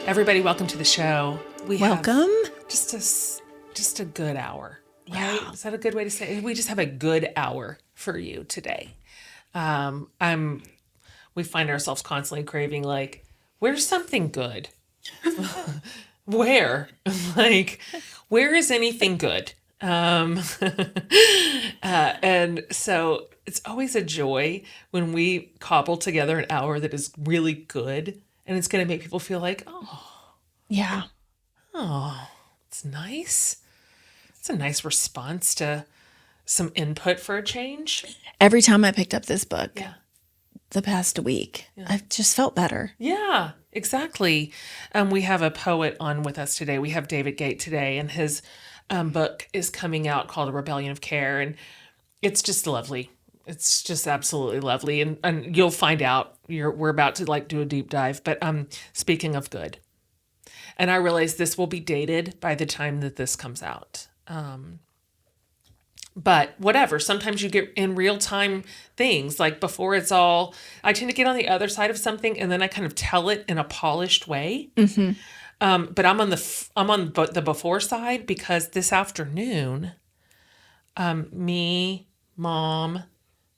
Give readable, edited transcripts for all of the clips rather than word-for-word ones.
Everybody, welcome to the show. Welcome. Just a good hour, right? Yeah. Is that a good way to say it? We just have a good hour for you today. We find ourselves constantly craving, like, where's something good? Where? Like, where is anything good? And so it's always a joy when we cobble together an hour that is really good, and it's going to make people feel like, Yeah. it's nice. It's a nice response to some input for a change. Every time I picked up this book Yeah. the past week, I've just felt better. Yeah, exactly. We have a poet on with us today. We have David Gate today, and his book is coming out called A Rebellion of Care, and it's just lovely. It's just absolutely lovely, and you'll find out. We're about to like do a deep dive, but speaking of good, and I realize this will be dated by the time that this comes out. But whatever, sometimes you get in real time things like before it's all, I tend to get on the other side of something and then I kind of tell it in a polished way. Mm-hmm. But I'm on the before side because this afternoon, me, Mom,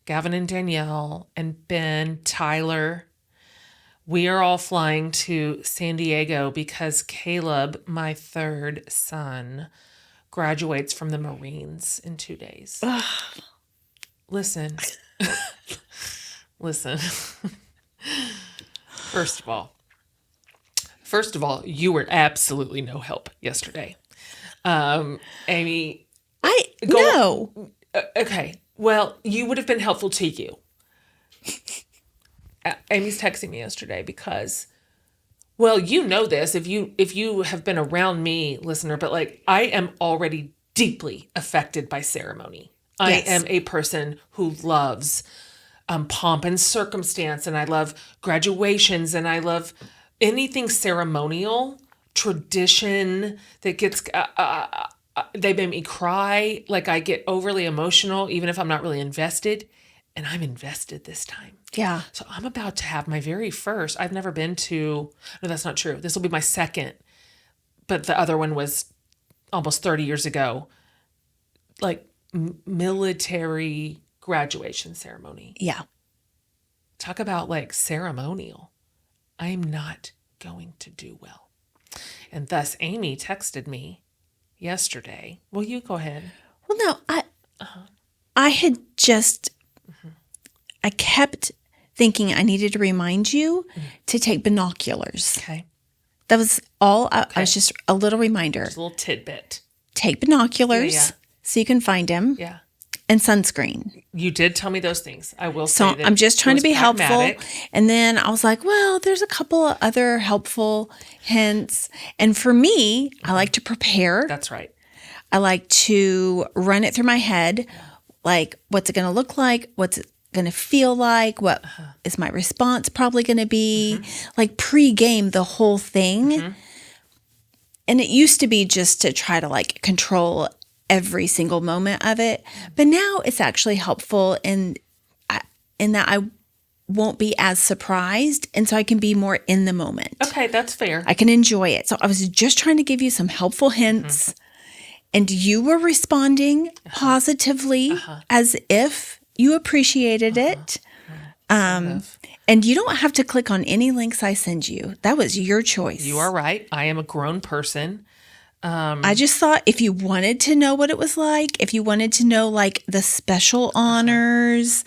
Gavin and Danielle, and Ben, Tyler, we are all flying to San Diego because Caleb, my third son, graduates from the Marines in 2 days. Listen. First of all, you were absolutely no help yesterday. Amy. No. Okay. Well, you would have been helpful to you. Amy's texting me yesterday because, well, you know this if you have been around me, listener, but like I am already deeply affected by ceremony. Yes. I am a person who loves pomp and circumstance, and I love graduations, and I love anything ceremonial, tradition that gets. They made me cry. Like I get overly emotional, even if I'm not really invested, and I'm invested this time. Yeah. So I'm about to have my very first, I've never been to, no, that's not true. This will be my second, but the other one was almost 30 years ago, like military graduation ceremony. Yeah. Talk about like ceremonial. I am not going to do well. And thus Amy texted me yesterday. Well, you go ahead. Well, no, I had just, I kept thinking I needed to remind you to take binoculars. Okay. That was all. I was just a little reminder. Just a little tidbit. Take binoculars Yeah. so you can find him. Yeah. And sunscreen. You did tell me those things. I will say So that I'm just trying it to be was helpful. pragmatic. And then I was like, well, there's a couple of other helpful hints. And for me, I like to prepare. That's right. I like to run it through my head. Like, what's it going to look like? What's it going to feel like? What is my response probably going to be? Like pre-game the whole thing. And it used to be just to try to like control every single moment of it. But now it's actually helpful in that I won't be as surprised. And so I can be more in the moment. Okay, that's fair. I can enjoy it. So I was just trying to give you some helpful hints. And you were responding positively as if you appreciated it. And you don't have to click on any links I send you. That was your choice. You are right. I am a grown person. I just thought if you wanted to know what it was like, if you wanted to know like the special honors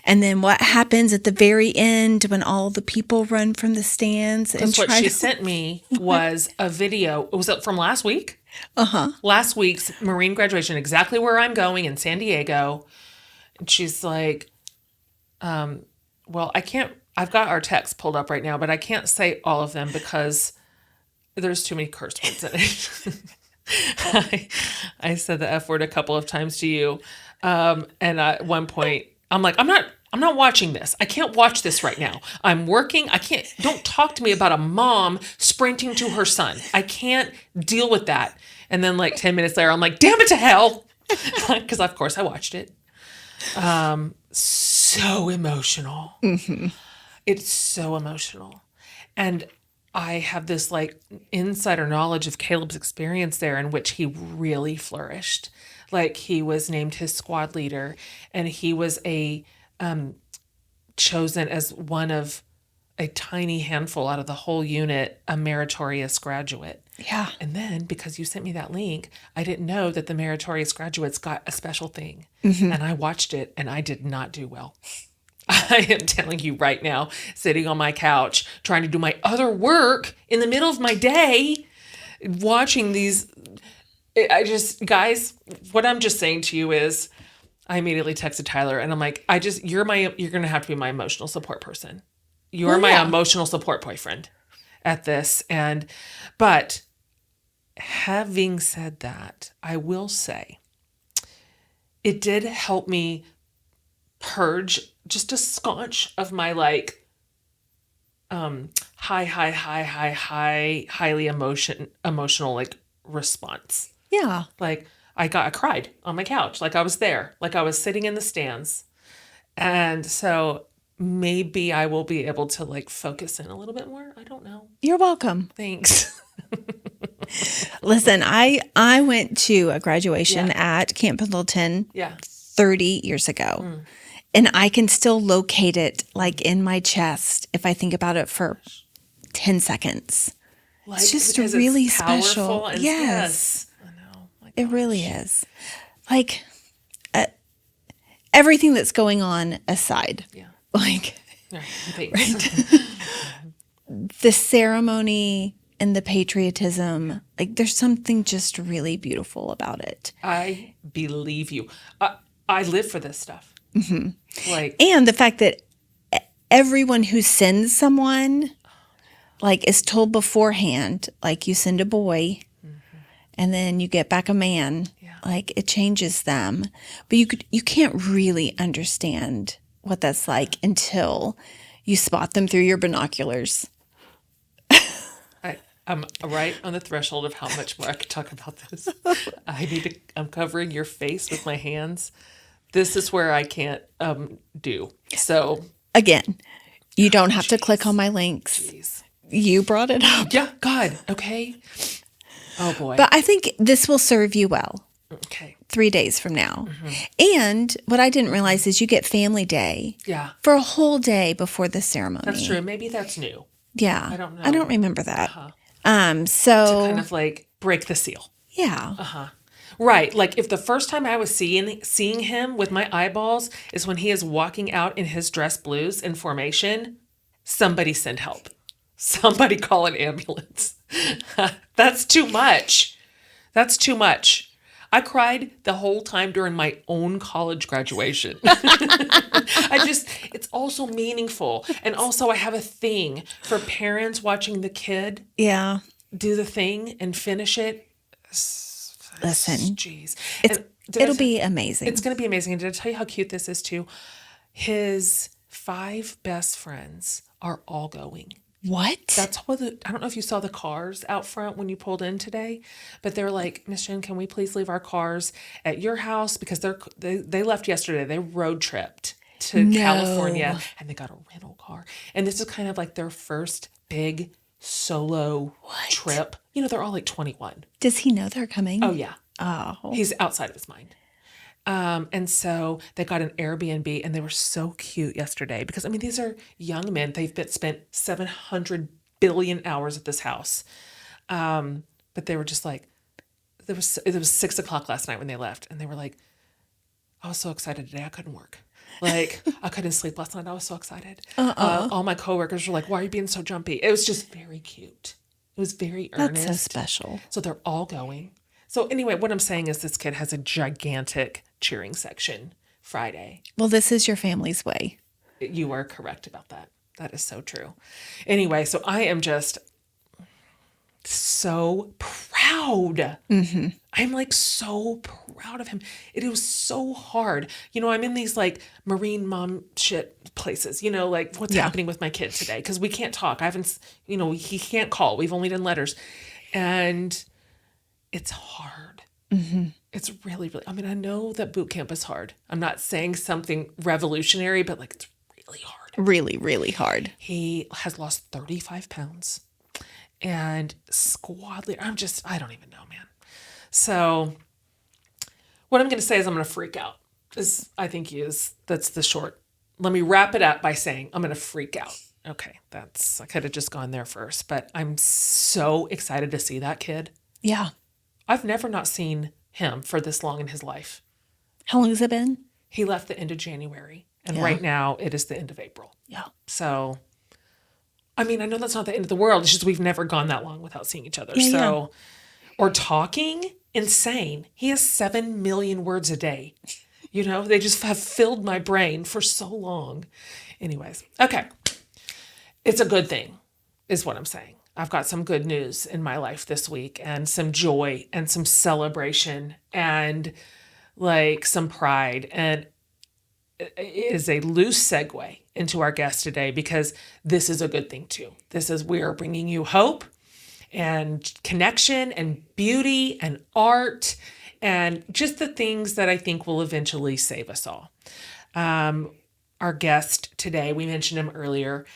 and then what happens at the very end when all the people run from the stands. Because what she sent me was a video. Was it from last week? Uh-huh. Last week's Marine graduation, exactly where I'm going in San Diego. And she's like, well, I've got our text pulled up right now, but I can't say all of them because there's too many curse words in it. I said the F word a couple of times to you. And at one point, I'm like, I'm not watching this. I can't watch this right now. I'm working. Don't talk to me about a mom sprinting to her son. I can't deal with that. And then like 10 minutes later, I'm like, damn it to hell. Because of course I watched it. So emotional. It's so emotional. And I have this like insider knowledge of Caleb's experience there in which he really flourished. Like he was named his squad leader and he was chosen as one of a tiny handful out of the whole unit, a meritorious graduate. Yeah. And then because you sent me that link, I didn't know that the meritorious graduates got a special thing. And I watched it and I did not do well. I am telling you right now, sitting on my couch, trying to do my other work in the middle of my day, watching these. Guys, what I'm just saying to you is, I immediately texted Tyler and I'm like, you're going to have to be my emotional support person. You're my emotional support boyfriend at this. But having said that, I will say it did help me purge just a scotch of my like highly emotional like response. Yeah. Like I cried on my couch, like I was there, like I was sitting in the stands. And so maybe I will be able to like focus in a little bit more. I don't know. You're welcome. Thanks. Listen, I went to a graduation at Camp Pendleton 30 years ago. And I can still locate it like in my chest if I think about it for 10 seconds. Like, it's just really it's special. And Yes. I know. It really is. Like everything that's going on aside. Yeah. Like Thanks. the ceremony and the patriotism, like there's something just really beautiful about it. I believe you. I live for this stuff. Like, and the fact that everyone who sends someone, like, is told beforehand, like, you send a boy, and then you get back a man. Yeah. Like, it changes them. But you can't really understand what that's like until you spot them through your binoculars. I'm right on the threshold of how much more I could talk about this. I'm covering your face with my hands. This is where I can't do. So again, you don't have to click on my links. Jeez. You brought it up. Yeah, God. Okay. Oh boy. But I think this will serve you well. Okay. 3 days from now. And what I didn't realize is you get family day. Yeah. For a whole day before the ceremony. That's true. Maybe that's new. Yeah. I don't know. I don't remember that. To kind of like break the seal. Yeah. Right. Like if the first time I was seeing him with my eyeballs is when he is walking out in his dress blues in formation, somebody send help. Somebody call an ambulance. That's too much. That's too much. I cried the whole time during my own college graduation. It's also meaningful. And also I have a thing for parents watching the kid do the thing and finish it. Listen. Jeez. It'll be amazing. It's going to be amazing. And did I tell you how cute this is too? His 5 best friends are all going. What? That's what I don't know if you saw the cars out front when you pulled in today, but they're like, Miss Jen, can we please leave our cars at your house? Because they left yesterday. They road tripped to California and they got a rental car. And this is kind of like their first big solo trip. You know, they're all like 21. Does he know they're coming? Oh, yeah. Oh. He's outside of his mind. And so they got an Airbnb and they were so cute yesterday because, I mean, these are young men. They've spent 700 billion hours at this house. But they were just like, it was 6:00 last night when they left. And they were like, I was so excited today. I couldn't work. Like, I couldn't sleep last night. I was so excited. All my coworkers were like, why are you being so jumpy? It was just very cute. It was very earnest. That's so special. So they're all going. So anyway, what I'm saying is this kid has a gigantic cheering section Friday. Well, this is your family's way. You are correct about that. That is so true. Anyway, so I am just so proud. I'm like so proud of him. It was so hard. You know, I'm in these like marine mom shit places, you know, like what's happening with my kid today? Because we can't talk. He can't call. We've only done letters. And it's hard. It's really, really, I mean, I know that boot camp is hard. I'm not saying something revolutionary, but like it's really hard. Really, really hard. He has lost 35 pounds. and squad leader. I don't even know, man. So what I'm going to say is I'm going to freak out. That's the short. Let me wrap it up by saying I'm going to freak out. Okay, I could have just gone there first, but I'm so excited to see that kid. Yeah. I've never not seen him for this long in his life. How long has it been? He left the end of January, and right now it is the end of April. Yeah. So, I mean, I know that's not the end of the world. It's just we've never gone that long without seeing each other. Or talking, insane. He has 7 million words a day. They just have filled my brain for so long. Anyways, okay. It's a good thing, is what I'm saying. I've got some good news in my life this week, and some joy and some celebration and like some pride. And it is a loose segue into our guest today, because this is a good thing too. We are bringing you hope and connection and beauty and art and just the things that I think will eventually save us all. Our guest today, we mentioned him earlier.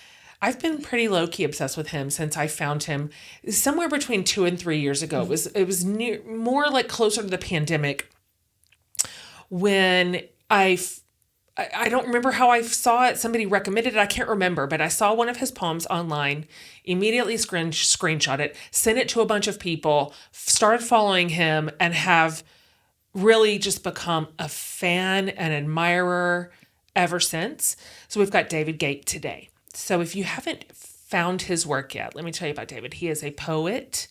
I've been pretty low-key obsessed with him since I found him somewhere between 2 and 3 years ago. It was more like closer to the pandemic, when I don't remember how I saw it. Somebody recommended it. I can't remember, but I saw one of his poems online, immediately screenshot it, sent it to a bunch of people, started following him, and have really just become a fan and admirer ever since. So we've got David Gate today. So if you haven't found his work yet, let me tell you about David. He is a poet.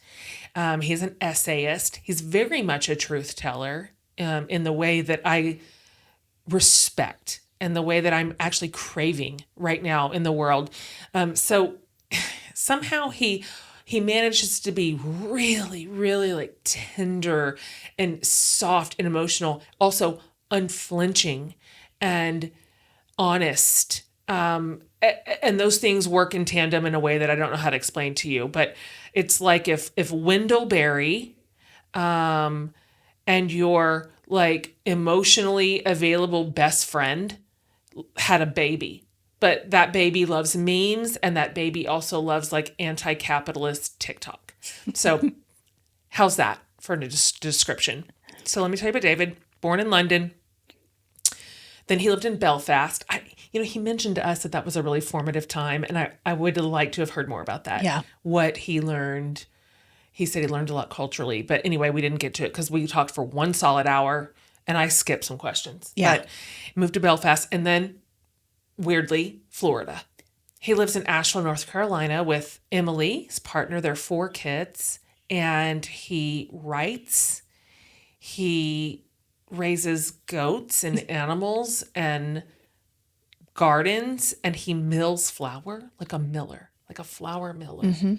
He's an essayist. He's very much a truth teller in the way that I respect and the way that I'm actually craving right now in the world. So somehow he manages to be really, really like tender and soft and emotional, also unflinching and honest. And those things work in tandem in a way that I don't know how to explain to you, but it's like if Wendell Berry, and your like emotionally available best friend had a baby, but that baby loves memes, and that baby also loves like anti-capitalist TikTok. So how's that for a description? So let me tell you about David. Born in London. Then he lived in Belfast. He mentioned to us that was a really formative time, and I would like to have heard more about that. Yeah. What he learned. He said he learned a lot culturally, but anyway, we didn't get to it because we talked for 1 solid hour, and I skipped some questions. Yeah. But moved to Belfast, and then, weirdly, Florida. He lives in Asheville, North Carolina with Emily, his partner. They're 4 kids, and he writes. He raises goats and animals and gardens, and he mills flour like a miller, like a flour miller. Mm-hmm.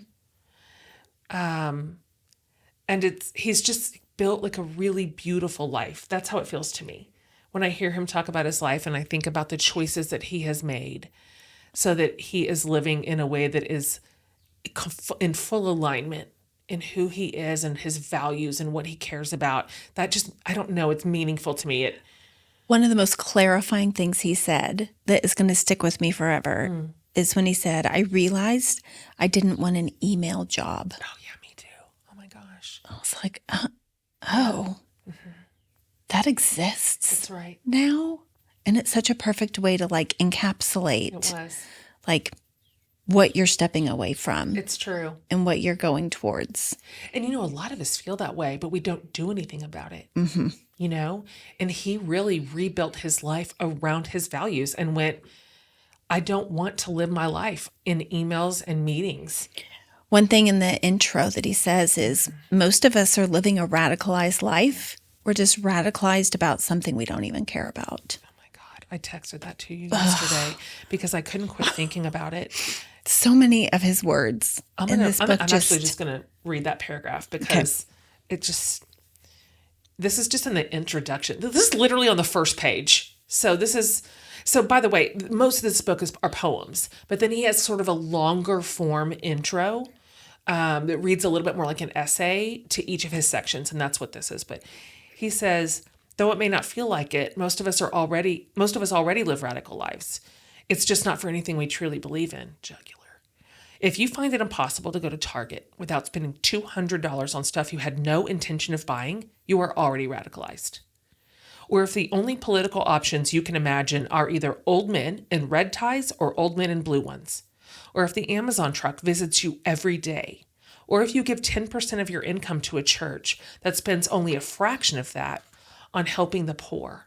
And he's just built like a really beautiful life. That's how it feels to me when I hear him talk about his life, and I think about the choices that he has made so that he is living in a way that is in full alignment in who he is and his values and what he cares about. That just, I don't know, it's meaningful to me. One of the most clarifying things he said that is going to stick with me forever is when he said, I realized I didn't want an email job. Oh, yeah, me too. Oh, my gosh. I was like, that exists. That's right. Now. And it's such a perfect way to like encapsulate. It was. Like what you're stepping away from. It's true. And what you're going towards. And, a lot of us feel that way, but we don't do anything about it. Mm-hmm. And he really rebuilt his life around his values and went, I don't want to live my life in emails and meetings. One thing in the intro that he says is most of us are living a radicalized life. We're just radicalized about something we don't even care about. Oh my God. I texted that to you yesterday because I couldn't quit thinking about it. So many of his words in this book. I'm actually just going to read that paragraph because this is just in the introduction. This is literally on the first page. So by the way, most of this book are poems, but then he has sort of a longer form intro that reads a little bit more like an essay to each of his sections. And that's what this is. But he says, though it may not feel like it, most of us already live radical lives. It's just not for anything we truly believe in. Jugular. If you find it impossible to go to Target without spending $200 on stuff you had no intention of buying, you are already radicalized. Or if the only political options you can imagine are either old men in red ties or old men in blue ones, or if the Amazon truck visits you every day, or if you give 10% of your income to a church that spends only a fraction of that on helping the poor,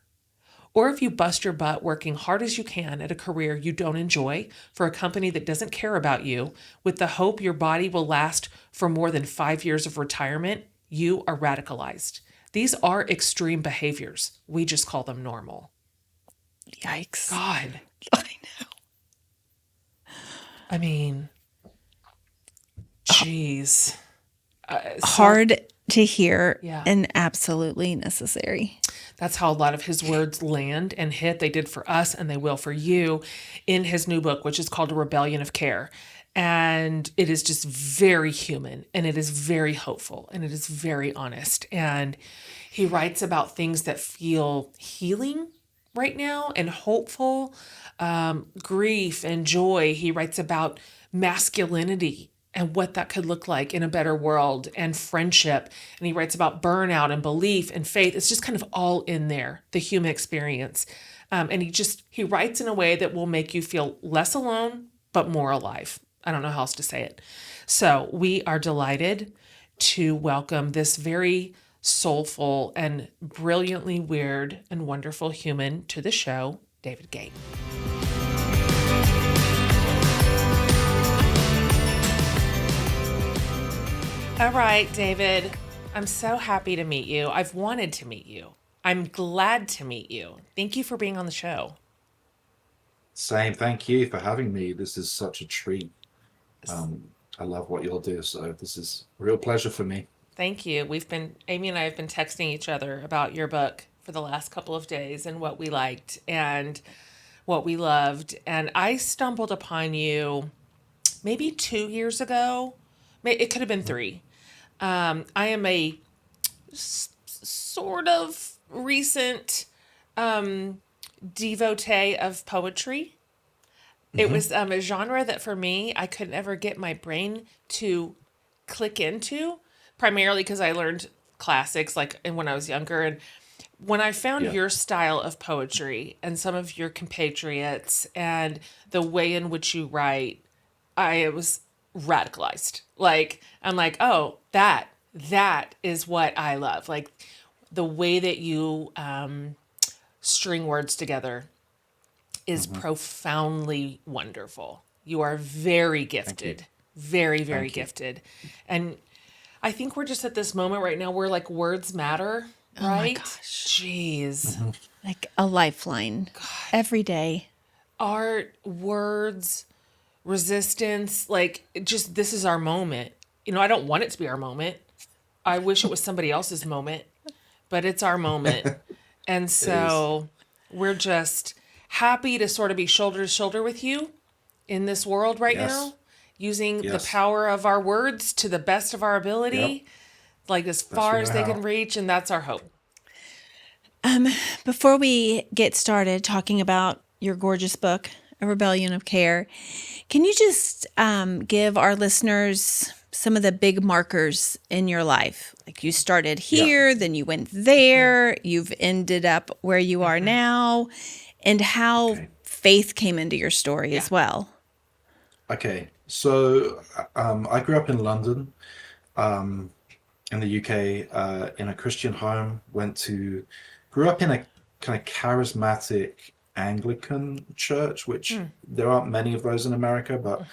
or if you bust your butt working hard as you can at a career you don't enjoy for a company that doesn't care about you with the hope your body will last for more than 5 years of retirement, you are radicalized. These are extreme behaviors. We just call them normal. Yikes. God. I know. I mean, jeez. Hard to hear Yeah. and absolutely necessary. That's how a lot of his words land and hit. They did for us and they will for you in his new book, which is called A Rebellion of Care. And it is just very human and it is very hopeful and it is very honest. And he writes about things that feel healing right now and hopeful, grief and joy. He writes about masculinity and what that could look like in a better world, and friendship. And he writes about burnout and belief and faith. It's just kind of all in there, the human experience. And he writes in a way that will make you feel less alone, but more alive. I don't know how else to say it. So we are delighted to welcome this very soulful and brilliantly weird and wonderful human to the show, David Gate. All right, David, I'm so happy to meet you. I've wanted to meet you. I'm glad to meet you. Thank you for being on the show. Same. Thank you for having me. This is such a treat. I love what you'll do, so this is a real pleasure for me. Thank you. Amy and I have been texting each other about your book for the last couple of days and what we liked and what we loved. And I stumbled upon you maybe 2 years ago. It could have been 3. I am a sort of recent devotee of poetry. It was a genre that for me, I could never get my brain to click into, primarily because I learned classics and when I was younger. And when I found Yeah. your style of poetry and some of your compatriots and the way in which you write, I was radicalized. I'm like, oh, that is what I love. Like the way that you string words together is profoundly wonderful. You are very gifted, very, very Thank you. gifted. And I think we're just at this moment right now where like words matter, Oh my right? gosh. Jeez. Like a lifeline every day. Art, words, resistance, just this is our moment. I don't want it to be our moment. I wish it was somebody else's moment, but it's our moment. And so we're just happy to sort of be shoulder to shoulder with you in this world right Yes. now, using the Yes. power of our words to the best of our ability, Yep. like as Best far we as know they how. can reach. And that's our hope. Before we get started talking about your gorgeous book, A Rebellion of Care, can you just give our listeners some of the big markers in your life? Like you started here, then you went there, you've ended up where you are now, and how Okay. faith came into your story as well. Okay. So I grew up in London, in the UK, in a Christian home. Grew up in a kind of charismatic Anglican church, which there aren't many of those in America, but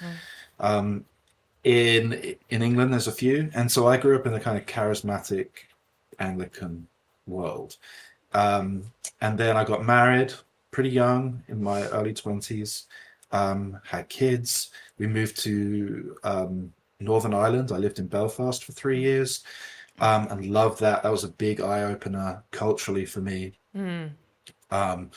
in England there's a few. And so I grew up in the kind of charismatic Anglican world. And then I got married pretty young, in my early 20s, had kids. We moved to Northern Ireland. I lived in Belfast for 3 years, and loved that. That was a big eye opener culturally for me. Um,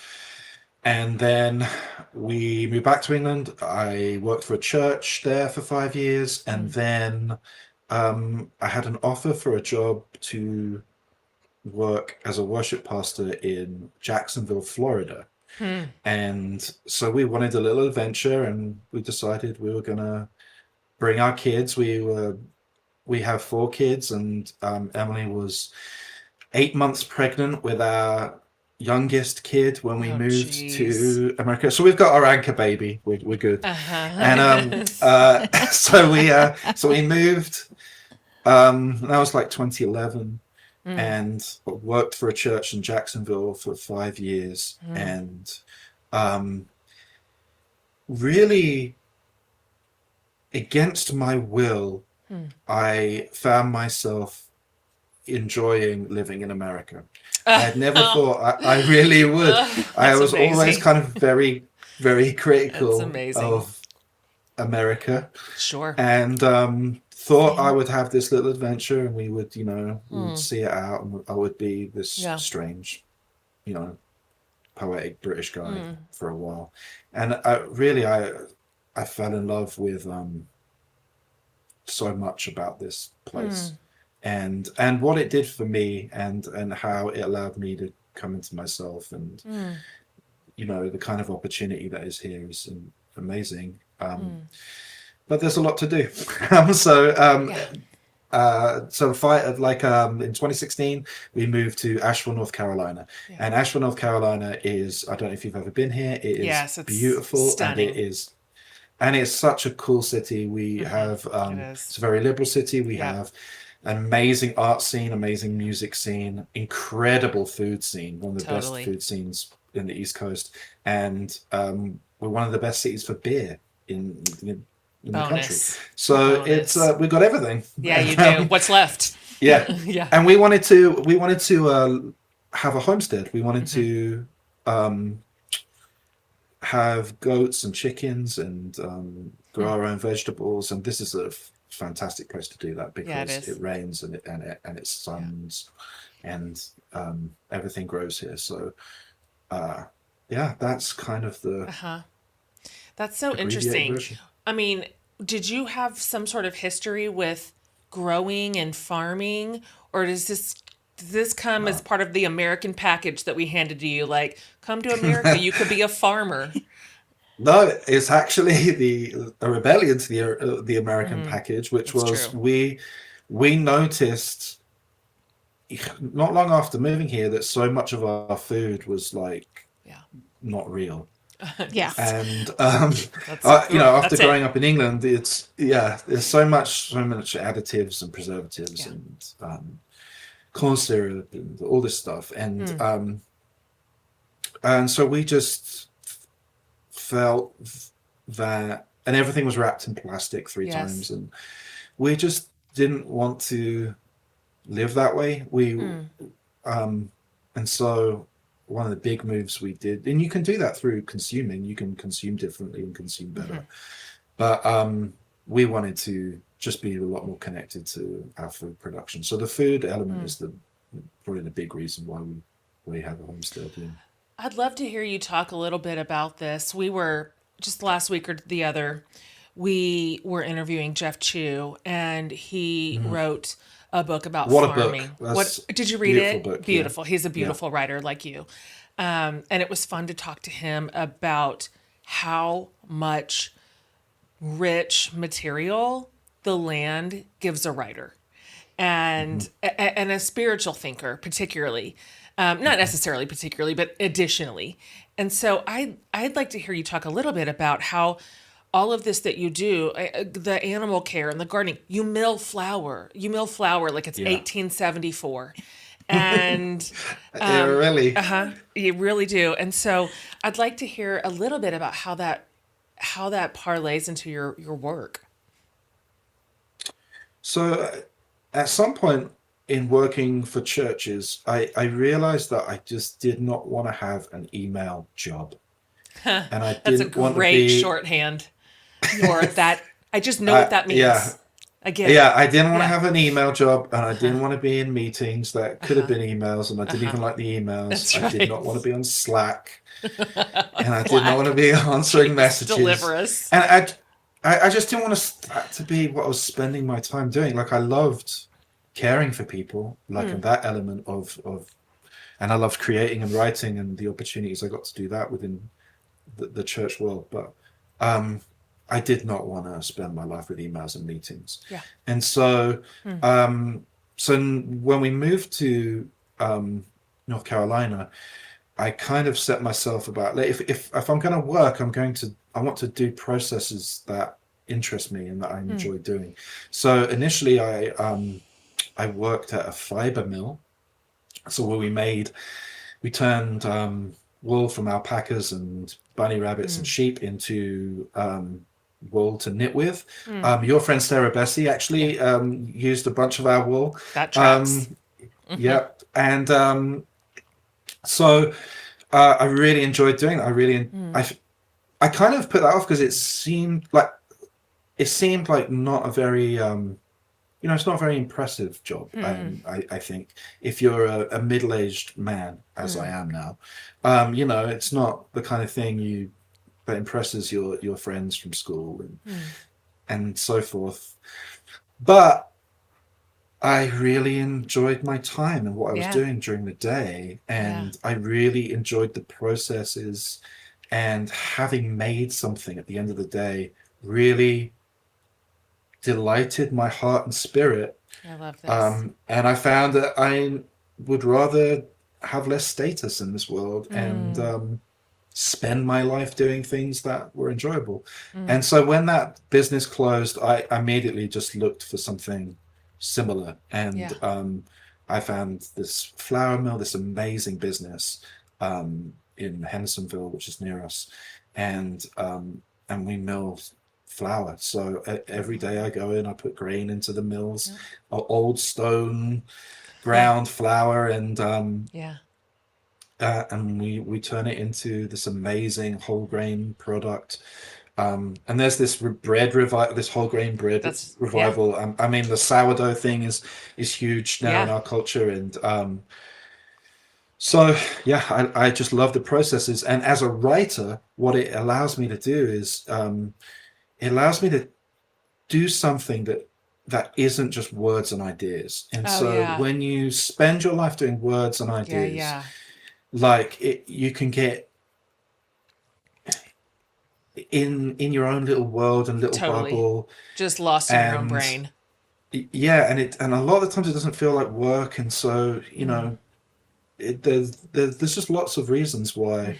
and then we moved back to England. I worked for a church there for 5 years, and then I had an offer for a job to work as a worship pastor in Jacksonville, Florida. And so we wanted a little adventure, and we decided we were gonna bring our kids. We have 4 kids, and Emily was 8 months pregnant with our youngest kid when we Oh, moved jeez. to America. So we've got our anchor baby. We're good. And Uh-huh. so we moved. That was like 2011, Mm, and worked for a church in Jacksonville for 5 years, mm, and um, really against my will, mm. I found myself enjoying living in America. I Uh, had never oh, thought I really would. I that's was always amazing. kind of very, very That's critical amazing. of America, Sure. and thought I Same. would have this little adventure, and we would Hmm. see it out, and I would be this Yeah. strange, you know, poetic British guy Mm, for a while. And I fell in love with so much about this place, mm, and what it did for me, and how it allowed me to come into myself, and mm, the kind of opportunity that is here is amazing. mm. But there's a lot to do. so Yeah. in 2016 we moved to Asheville, North Carolina, Yeah. and Asheville, North Carolina is, I don't know if you've ever been here. It is Yes, it's beautiful, stunning. and it's such a cool city. We Hmm. have It it's is. a very liberal city. We Yeah. have an amazing art scene, amazing music scene, incredible food scene, one of the best Totally. food scenes in the East Coast, and we're one of the best cities for beer in the country. Bonus. So it's Bonus. we've got everything. Yeah, you And, do. What's left? yeah, Yeah. and we wanted to have a homestead. We wanted Hmm. to um, have goats and chickens, and grow Hmm. our own vegetables. And this is a fantastic place to do that, Yeah, it because it is. rains, and it Yeah. suns, and everything grows here. So uh, yeah, that's kind of the Uh-huh. That's so abbreviated interesting. version. I mean, did you have some sort of history with growing and farming, or does this come as No. part of the American package that we handed to you? Like, come to America, you could be a farmer. No, it's actually a rebellion to the American Mm, package, which that's was true. we noticed not long after moving here that so much of our food was like Yeah. not real. Yeah. Yes. And That's after that's it. growing up in England, there's so much additives and preservatives, Yeah. and corn syrup and all this stuff, Mm, and so we just felt that, and everything was wrapped in plastic 3 times, yes. and we just didn't want to live that way. Mm, And so one of the big moves we did, and you can do that through consuming, you can consume differently and consume better. hmm. But we wanted to just be a lot more connected to our food production. So the food element Mm. is probably the big reason why we have a homestead. Yeah. I'd love to hear you talk a little bit about this. We were just last week or the other, we were interviewing Jeff Chu, and he Mhm. wrote a book about What a book! farming. What That's did you a read beautiful it? book. Yeah, Beautiful. He's a yeah. beautiful writer like you. And it was fun to talk to him about how much rich material the land gives a writer, Hmm. and a spiritual thinker particularly, not necessarily particularly, but additionally. And so I'd like to hear you talk a little bit about how all of this that you do, the animal care and the gardening, you mill flour like it's Yeah. 1874. And Yeah, really. you really do. And so I'd like to hear a little bit about how that parlays into your work. So at some point in working for churches, I realized that I just did not want to have an email job, and I That's a didn't want to great be. shorthand for that. I just know what that Yeah, means. I get it. yeah. I didn't want to Yeah. have an email job, and I Uh-huh. didn't want to be in meetings that could have Uh-huh. been emails, and I didn't Uh-huh. even like the emails. That's I did right. not want to be on Slack, and I did not want to Slack. be answering Please messages, deliver us. and I just didn't want that to be what I was spending my time doing. Like I loved caring for people, like in Hmm. that element of, and I loved creating and writing and the opportunities I got to do that within the church world. But um, I did not want to spend my life with emails and meetings. Yeah. And so, when we moved to North Carolina, I kind of set myself about, like, if I'm going to work, I want to do processes that interest me and that I enjoy doing. So initially, I worked at a fiber mill. So where we turned wool from alpacas and bunny rabbits and sheep into wool to knit with. Your friend Sarah Bessie actually used a bunch of our wool. That tracks. Yeah, and so I really enjoyed doing that. I kind of put that off because it seemed like not a very it's not a very impressive job. I think if you're a middle-aged man, as I am now, it's not the kind of thing that impresses your friends from school and so forth. But I really enjoyed my time and what I was doing during the day, and I really enjoyed the processes, and having made something at the end of the day really delighted my heart and spirit. I love this. And I found that I would rather have less status in this world and spend my life doing things that were enjoyable. And so when that business closed, I immediately just looked for something similar. And I found this flour mill, this amazing business in Hendersonville, which is near us. And we mill flour. So every day I go in, I put grain into the mills, old stone ground flour, and we turn it into this amazing whole grain product. And there's this this whole grain bread revival. I mean, the sourdough thing is huge now in our culture, and so I just love the processes. And as a writer, what it allows me to do is it allows me to do something that isn't just words and ideas. And when you spend your life doing words and ideas, you can get in your own little world and little bubble, just lost in your own brain. And a lot of the times it doesn't feel like work, and so there's just lots of reasons why.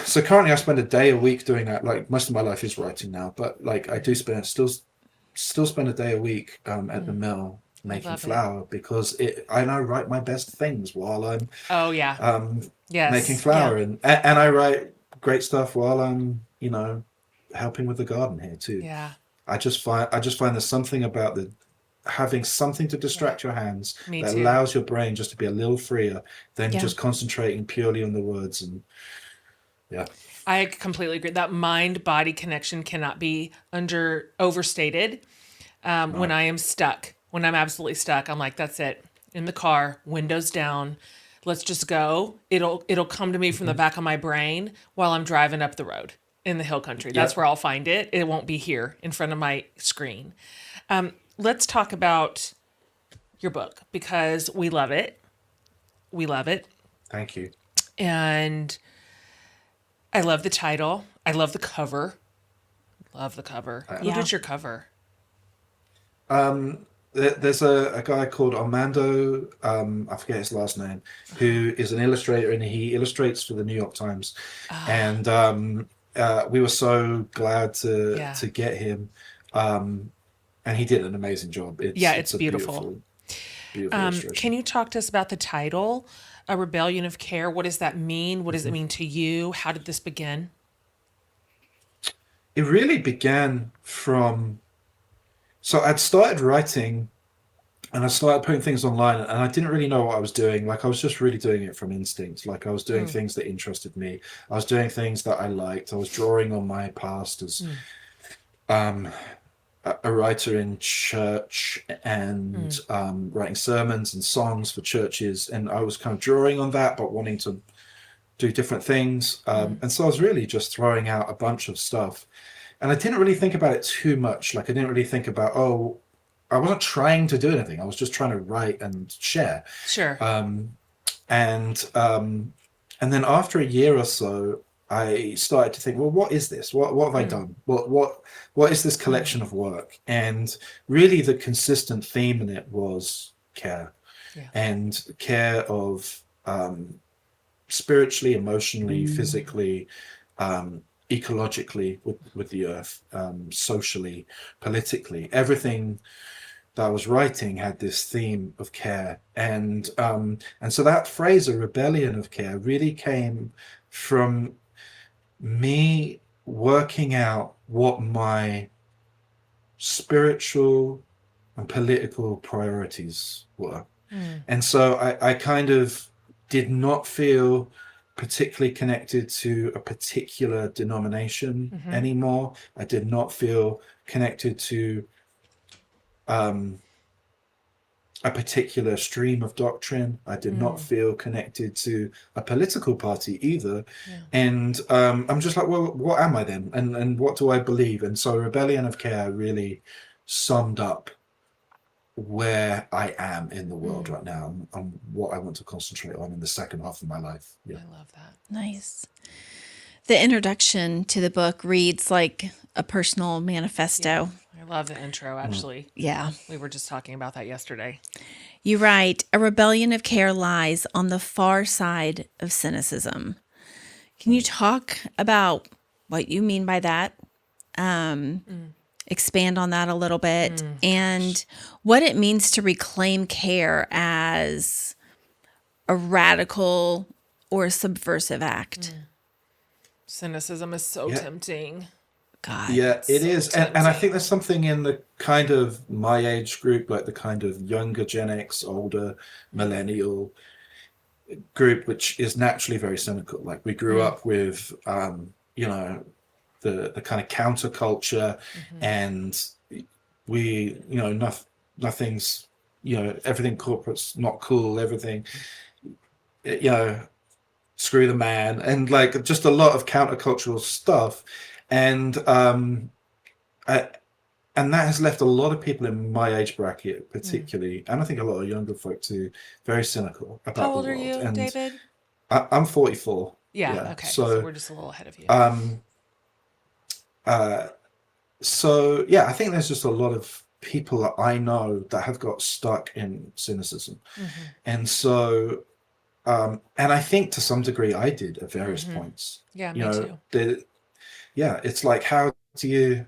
So currently I spend a day a week doing that. Like, most of my life is writing now, but like I do still spend a day a week at the mill making flour, because I write my best things while I'm making flour, and I write great stuff while I'm helping with the garden here too. I just find there's something about having something to distract your hands that allows your brain just to be a little freer than just concentrating purely on the words. And I completely agree. That mind-body connection cannot be overstated. When I am stuck, when I'm absolutely stuck, I'm like, that's it. In the car, windows down, let's just go. It'll come to me from the back of my brain while I'm driving up the road in the hill country. That's where I'll find it. It won't be here in front of my screen. Let's talk about your book, because we love it. We love it. Thank you. And I love the title. I love the cover. Love the cover. Who did your cover? There's a guy called Armando, I forget his last name, who is an illustrator, and he illustrates for the New York Times. And we were so glad to get him. And he did an amazing job. It's beautiful. Beautiful illustration. Can you talk to us about the title, A Rebellion of Care? What does that mean? What does it mean to you? How did this begin? It really began from... So I'd started writing, and I started putting things online, and I didn't really know what I was doing. Like, I was just really doing it from instinct. Like, I was doing things that interested me. I was doing things that I liked. I was drawing on my past as a writer in church, and writing sermons and songs for churches. And I was kind of drawing on that, but wanting to do different things. And so I was really just throwing out a bunch of stuff. And I didn't really think about it too much. Like, I didn't really think about, I wasn't trying to do anything. I was just trying to write and share. Sure. And then after a year or so, I started to think, well, what is this? What have I done? What is this collection of work? And really, the consistent theme in it was care, Yeah. and care of spiritually, emotionally, physically, ecologically with the earth, socially, politically. Everything that I was writing had this theme of care, and so that phrase, a rebellion of care, really came from me working out what my spiritual and political priorities were. And so I kind of did not feel particularly connected to a particular denomination anymore. I did not feel connected to a particular stream of doctrine. I did not feel connected to a political party either. Yeah. And I'm just like, well, what am I then? And what do I believe? And so Rebellion of Care really summed up where I am in the world right now, and what I want to concentrate on in the second half of my life. Yeah. I love that. Nice. The introduction to the book reads like a personal manifesto. I love the intro, actually. Yeah. We were just talking about that yesterday. You write, a rebellion of care lies on the far side of cynicism. Can you talk about what you mean by that? Expand on that a little bit, and what it means to reclaim care as a radical or subversive act. Cynicism is so tempting. God. Yeah, it so is. And I think there's something in the kind of my age group, like the kind of younger Gen X, older millennial group, which is naturally very cynical. Like we grew up with, you know, the kind of counterculture, and we, you know, nothing's, you know, everything corporate's not cool, everything, you know, screw the man, and like just a lot of countercultural stuff. And and that has left a lot of people in my age bracket, particularly, and I think a lot of younger folk too, very cynical about How old the are world. you, And David? I'm 44. Yeah, okay. So we're just a little ahead of you. So yeah, I think there's just a lot of people that I know that have got stuck in cynicism, and so and I think to some degree I did at various points. Yeah, You me know, too. yeah, it's like, how do you,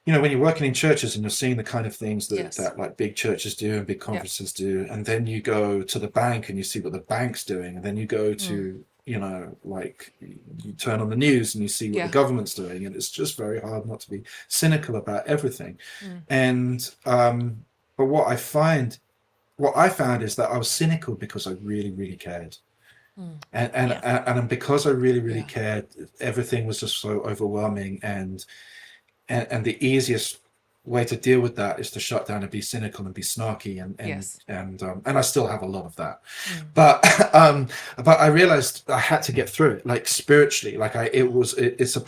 you know, when you're working in churches and you're seeing the kind of things that, Yes. that like big churches do and big conferences do, and then you go to the bank and you see what the bank's doing, and then you go to, you know, like you turn on the news and you see what the government's doing, and it's just very hard not to be cynical about everything. And but what I found is that I was cynical because I really, really cared. And because I really, really cared, everything was just so overwhelming, and the easiest way to deal with that is to shut down and be cynical and be snarky, and I still have a lot of that. But I realized I had to get through it, like spiritually, like it's a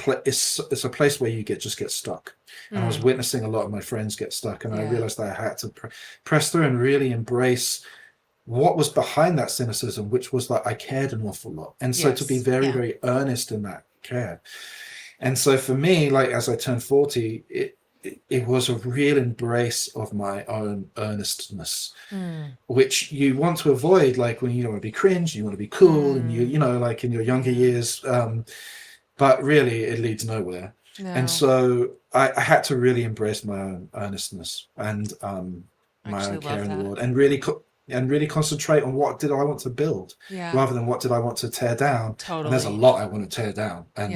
place where you just get stuck. And I was witnessing a lot of my friends get stuck, and I realized that I had to press through and really embrace what was behind that cynicism, which was that I cared an awful lot. And so to be very, very earnest in that care. And so for me, like as I turned 40, it was a real embrace of my own earnestness, which you want to avoid, like when you don't want to be cringe, you want to be cool, and you know, like in your younger years, but really it leads nowhere. No. And so I had to really embrace my own earnestness and my own care in the world, and really concentrate on what did I want to build, rather than what did I want to tear down. Totally. And there's a lot I want to tear down, and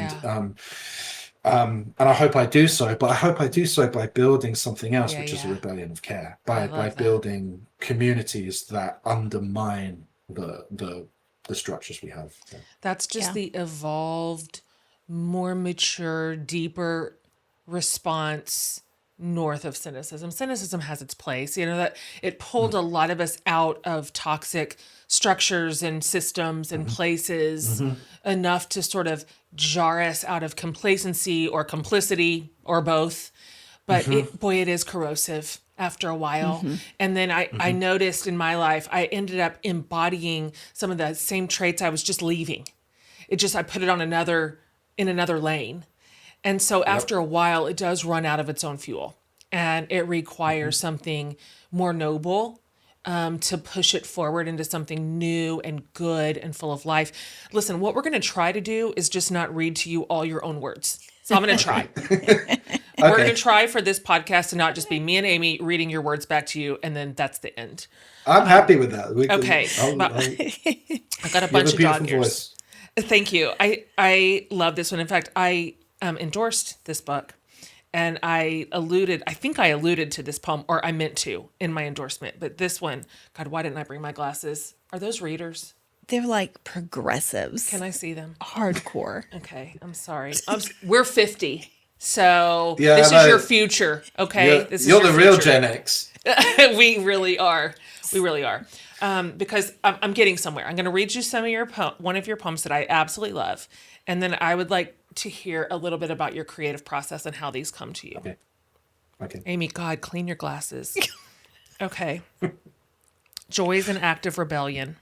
I hope I do so, but I hope I do so by building something else, which is a rebellion of care, by building communities that undermine the structures we have. That's just the evolved, more mature, deeper response north of cynicism. Cynicism has its place, you know, that it pulled a lot of us out of toxic structures and systems and places enough to sort of jar us out of complacency or complicity or both. But it is corrosive after a while. And then I noticed in my life, I ended up embodying some of the same traits I was just leaving. I put it on in another lane. And so after a while, it does run out of its own fuel, and it requires something more noble to push it forward into something new and good and full of life. Listen, what we're going to try to do is just not read to you all your own words. So I'm going to try. We're going to try for this podcast to not just be me and Amy reading your words back to you, and then that's the end. I'm happy with that. Okay. I got a bunch of dog ears. Thank you. I love this one. In fact, I endorsed this book, and I think I alluded to this poem, or I meant to in my endorsement. But this one, God, why didn't I bring my glasses? Are those readers? They're like progressives. Can I see them? Hardcore. Okay, I'm sorry. We're 50, so this is your future. Okay, you're the real Gen X. We really are. We really are. Because I'm getting somewhere. I'm going to read you one of your poems that I absolutely love, and then I would like to hear a little bit about your creative process and how these come to you. Okay. Amy, God, clean your glasses. Okay. Joy is an act of rebellion.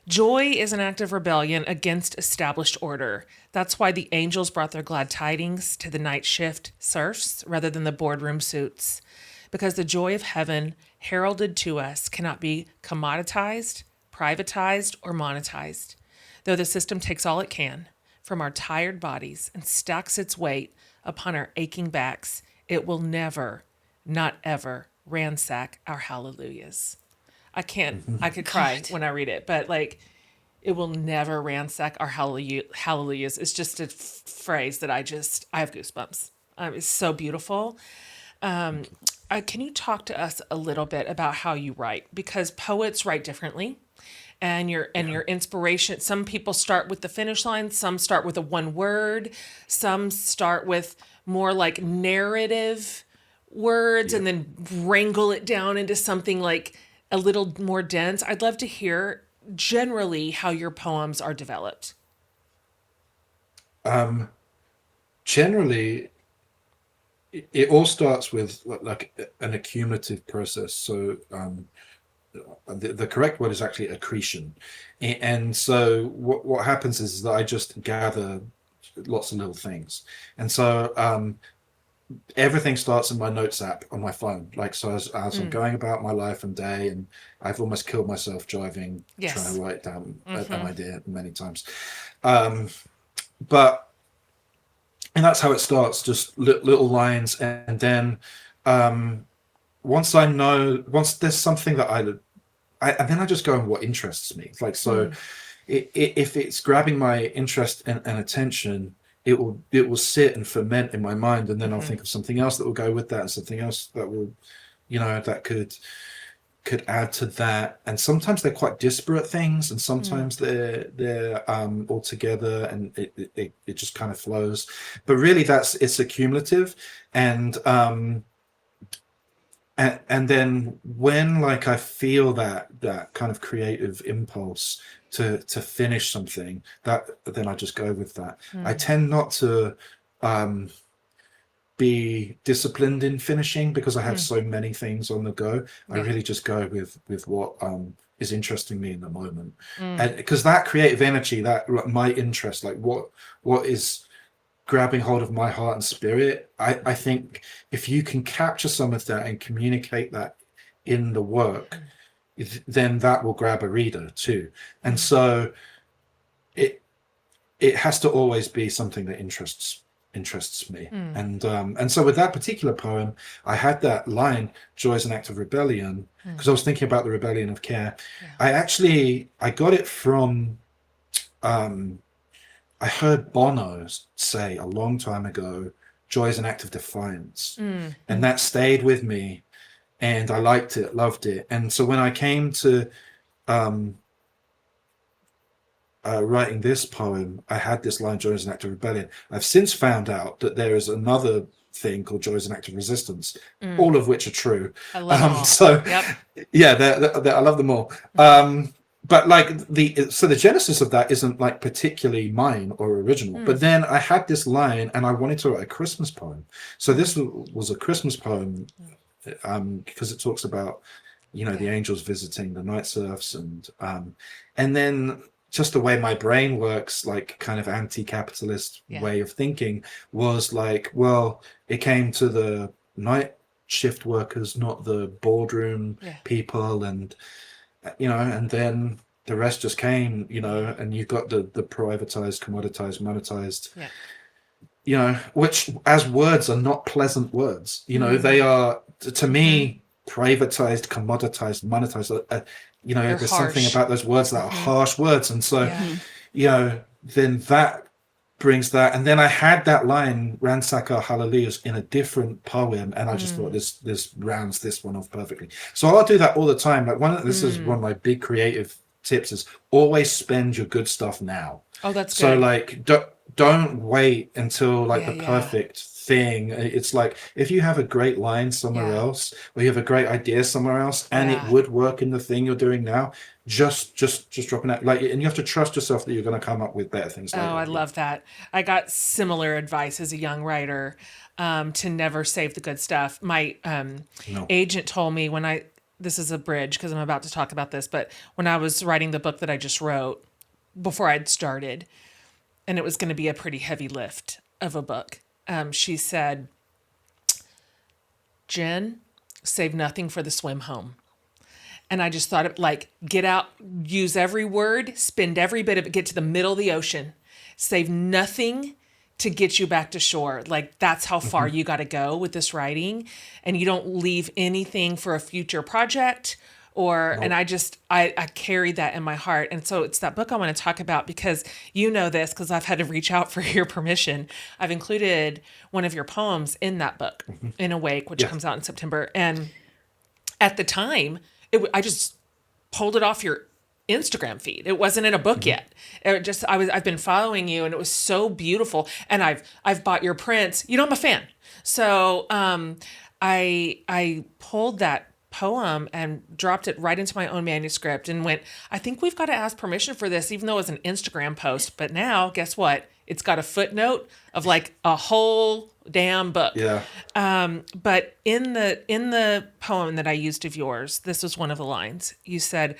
Joy is an act of rebellion against established order. That's why the angels brought their glad tidings to the night shift serfs rather than the boardroom suits. Because the joy of heaven heralded to us cannot be commoditized, privatized, or monetized. Though the system takes all it can from our tired bodies and stacks its weight upon our aching backs, it will never, not ever, ransack our hallelujahs. I could cry when I read it, but like, it will never ransack our hallelujahs. It's just a phrase that I have goosebumps. It's so beautiful. Can you talk to us a little bit about how you write? Because poets write differently, and your inspiration. Some people start with the finish line. Some start with a one word. Some start with more like narrative words, and then wrangle it down into something like a little more dense. I'd love to hear generally how your poems are developed. Generally, it all starts with like an accumulative process. So the correct word is actually accretion. And so what happens is that I just gather lots of little things. And so everything starts in my notes app on my phone. Like, so as I'm going about my life and day, and I've almost killed myself driving, trying to write down an idea many times. But and that's how it starts, just little lines. And then once there's something that and then I just go on what interests me. Like, so if it's grabbing my interest and attention, it will sit and ferment in my mind, and then I'll think of something else that will go with that, and something else that will, that could add to that. And sometimes they're quite disparate things, and sometimes they're all together, and it just kind of flows. But really, it's accumulative, and then when like I feel that kind of creative impulse to finish something, then I just go with that. I tend not to be disciplined in finishing because I have so many things on the go. I really just go with what is interesting me in the moment, and because that creative energy, that my interest, like what is grabbing hold of my heart and spirit, I think if you can capture some of that and communicate that in the work, then that will grab a reader too. And so it has to always be something that interests me. And so with that particular poem, I had that line, joy is an act of rebellion, because I was thinking about the rebellion of care. I got it from I heard Bono say a long time ago, joy is an act of defiance. And that stayed with me, and I liked it, loved it. And so when I came to writing this poem, I had this line, joy is an act of rebellion. I've since found out that there is another thing called joy is an act of resistance, all of which are true. I love them all. So yeah, I love them all. But like the genesis of that isn't like particularly mine or original. But then I had this line, and I wanted to write a Christmas poem. So this was a Christmas poem because it talks about the angels visiting the night serfs, and then just the way my brain works, like kind of anti-capitalist way of thinking, was like, well, it came to the night shift workers, not the boardroom people, and and then the rest just came, and you got the privatized, commoditized, monetized, which as words are not pleasant words. They are, to me, privatized, commoditized, monetized. There's harsh. something about those words that are harsh words, and so then that brings that. And then I had that line, ransack our hallelujahs, in a different poem, and I just thought this rounds this one off perfectly. So I'll do that all the time. Like this is one of my big creative tips, is always spend your good stuff now. Oh, that's good. So like don't wait until like the perfect thing. It's like, if you have a great line somewhere else, or you have a great idea somewhere else, and it would work in the thing you're doing now, just dropping it. Like, and you have to trust yourself that you're going to come up with better things later. I love that. I got similar advice as a young writer, to never save the good stuff. My agent told me this is a bridge because I'm about to talk about this, but when I was writing the book that I just wrote before I'd started, and it was going to be a pretty heavy lift of a book, she said, Jen, save nothing for the swim home. And I just thought, like, get out, use every word, spend every bit of it, get to the middle of the ocean, save nothing to get you back to shore. Like, that's how far you got to go with this writing. And you don't leave anything for a future project. And I carry that in my heart. And so it's that book I want to talk about, because this, because I've had to reach out for your permission. I've included one of your poems in that book, In Awake, which comes out in September. And at the time, I just pulled it off your Instagram feed. It wasn't in a book yet. I've been following you, and it was so beautiful. And I've bought your prints. I'm a fan. So I pulled that poem and dropped it right into my own manuscript and went, I think we've got to ask permission for this, even though it was an Instagram post. But now, guess what? It's got a footnote of like a whole damn book. Yeah. But in the poem that I used of yours, this was one of the lines. You said,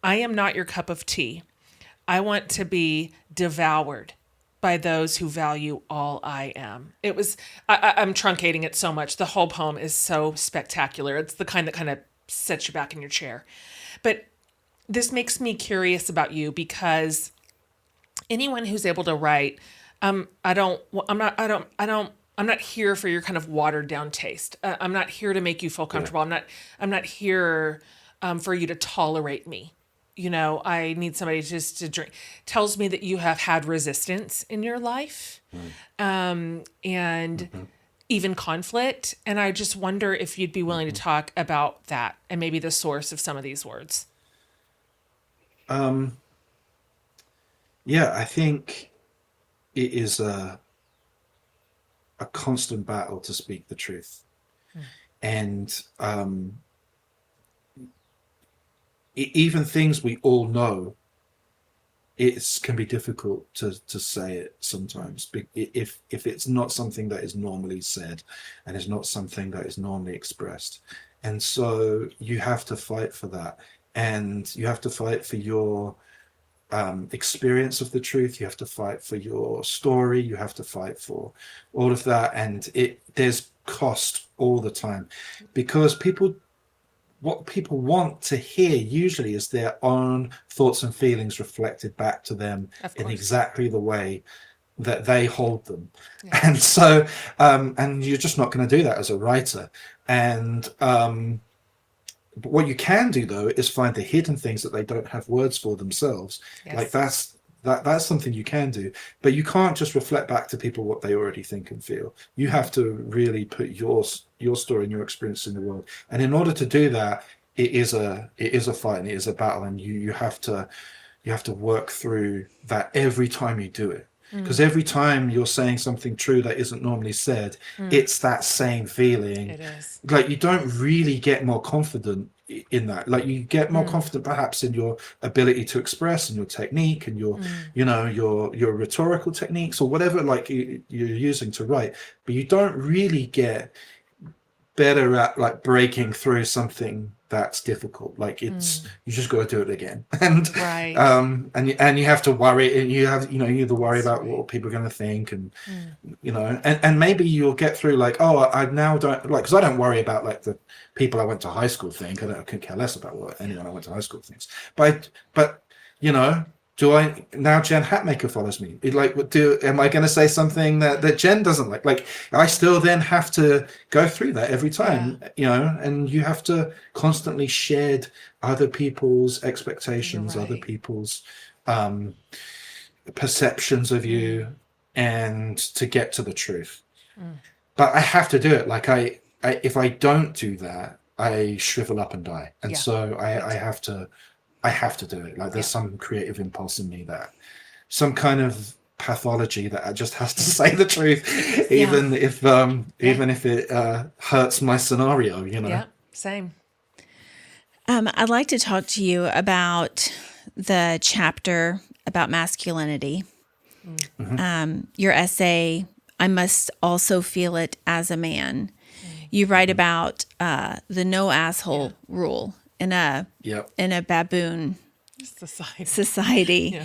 I am not your cup of tea. I want to be devoured by those who value all I am. It was, I'm truncating it so much. The whole poem is so spectacular. It's the kind that kind of sets you back in your chair. But this makes me curious about you, because anyone who's able to write, I'm not here for your kind of watered down taste. I'm not here to make you feel comfortable. I'm not here for you to tolerate me. I need somebody just to drink. Tells me that you have had resistance in your life, and even conflict. And I just wonder if you'd be willing to talk about that and maybe the source of some of these words. I think it is a constant battle to speak the truth. And even things we all know, it can be difficult to say it sometimes, if it's not something that is normally said and is not something that is normally expressed. And so you have to fight for that, and you have to fight for your experience of the truth. You have to fight for your story. You have to fight for all of that, and there's cost all the time, because what people want to hear usually is their own thoughts and feelings reflected back to them in exactly the way that they hold them. Yeah. And so, and you're just not going to do that as a writer. And but what you can do, though, is find the hidden things that they don't have words for themselves. Yes. Like that's something you can do, but you can't just reflect back to people what they already think and feel. You have to really put your story and your experience in the world. And in order to do that, it is a fight, and it is a battle, and you have to work through that every time you do it. Because every time you're saying something true that isn't normally said, it's that same feeling. It is. Like, you don't really get more confident in that. Like, you get more confident perhaps in your ability to express, and your technique, and your your rhetorical techniques, or whatever like you're using to write. But you don't really get better at like breaking through something that's difficult. Like it's you just got to do it again, and Right. and you have to worry, and you have you have to worry That's about right. what people are going to think, and and maybe you'll get through like, oh, I now don't like, because I don't worry about like the people I went to high school think. I could care less about what anyone I went to high school thinks. But do I now? Jen Hatmaker follows me. Am I going to say something that Jen doesn't like? Like I still then have to go through that every time, and you have to constantly shed other people's expectations, other right. people's perceptions of you, and to get to the truth. But I have to do it. Like I if I don't do that, I shrivel up and die. And so I have to do it. Like there's some creative impulse in me, that some kind of pathology that just has to say the truth, even if it hurts my scenario. Yeah, same. I'd like to talk to you about the chapter about masculinity. Your essay, I Must Also Feel It as a Man. You write about the no asshole rule in a baboon society.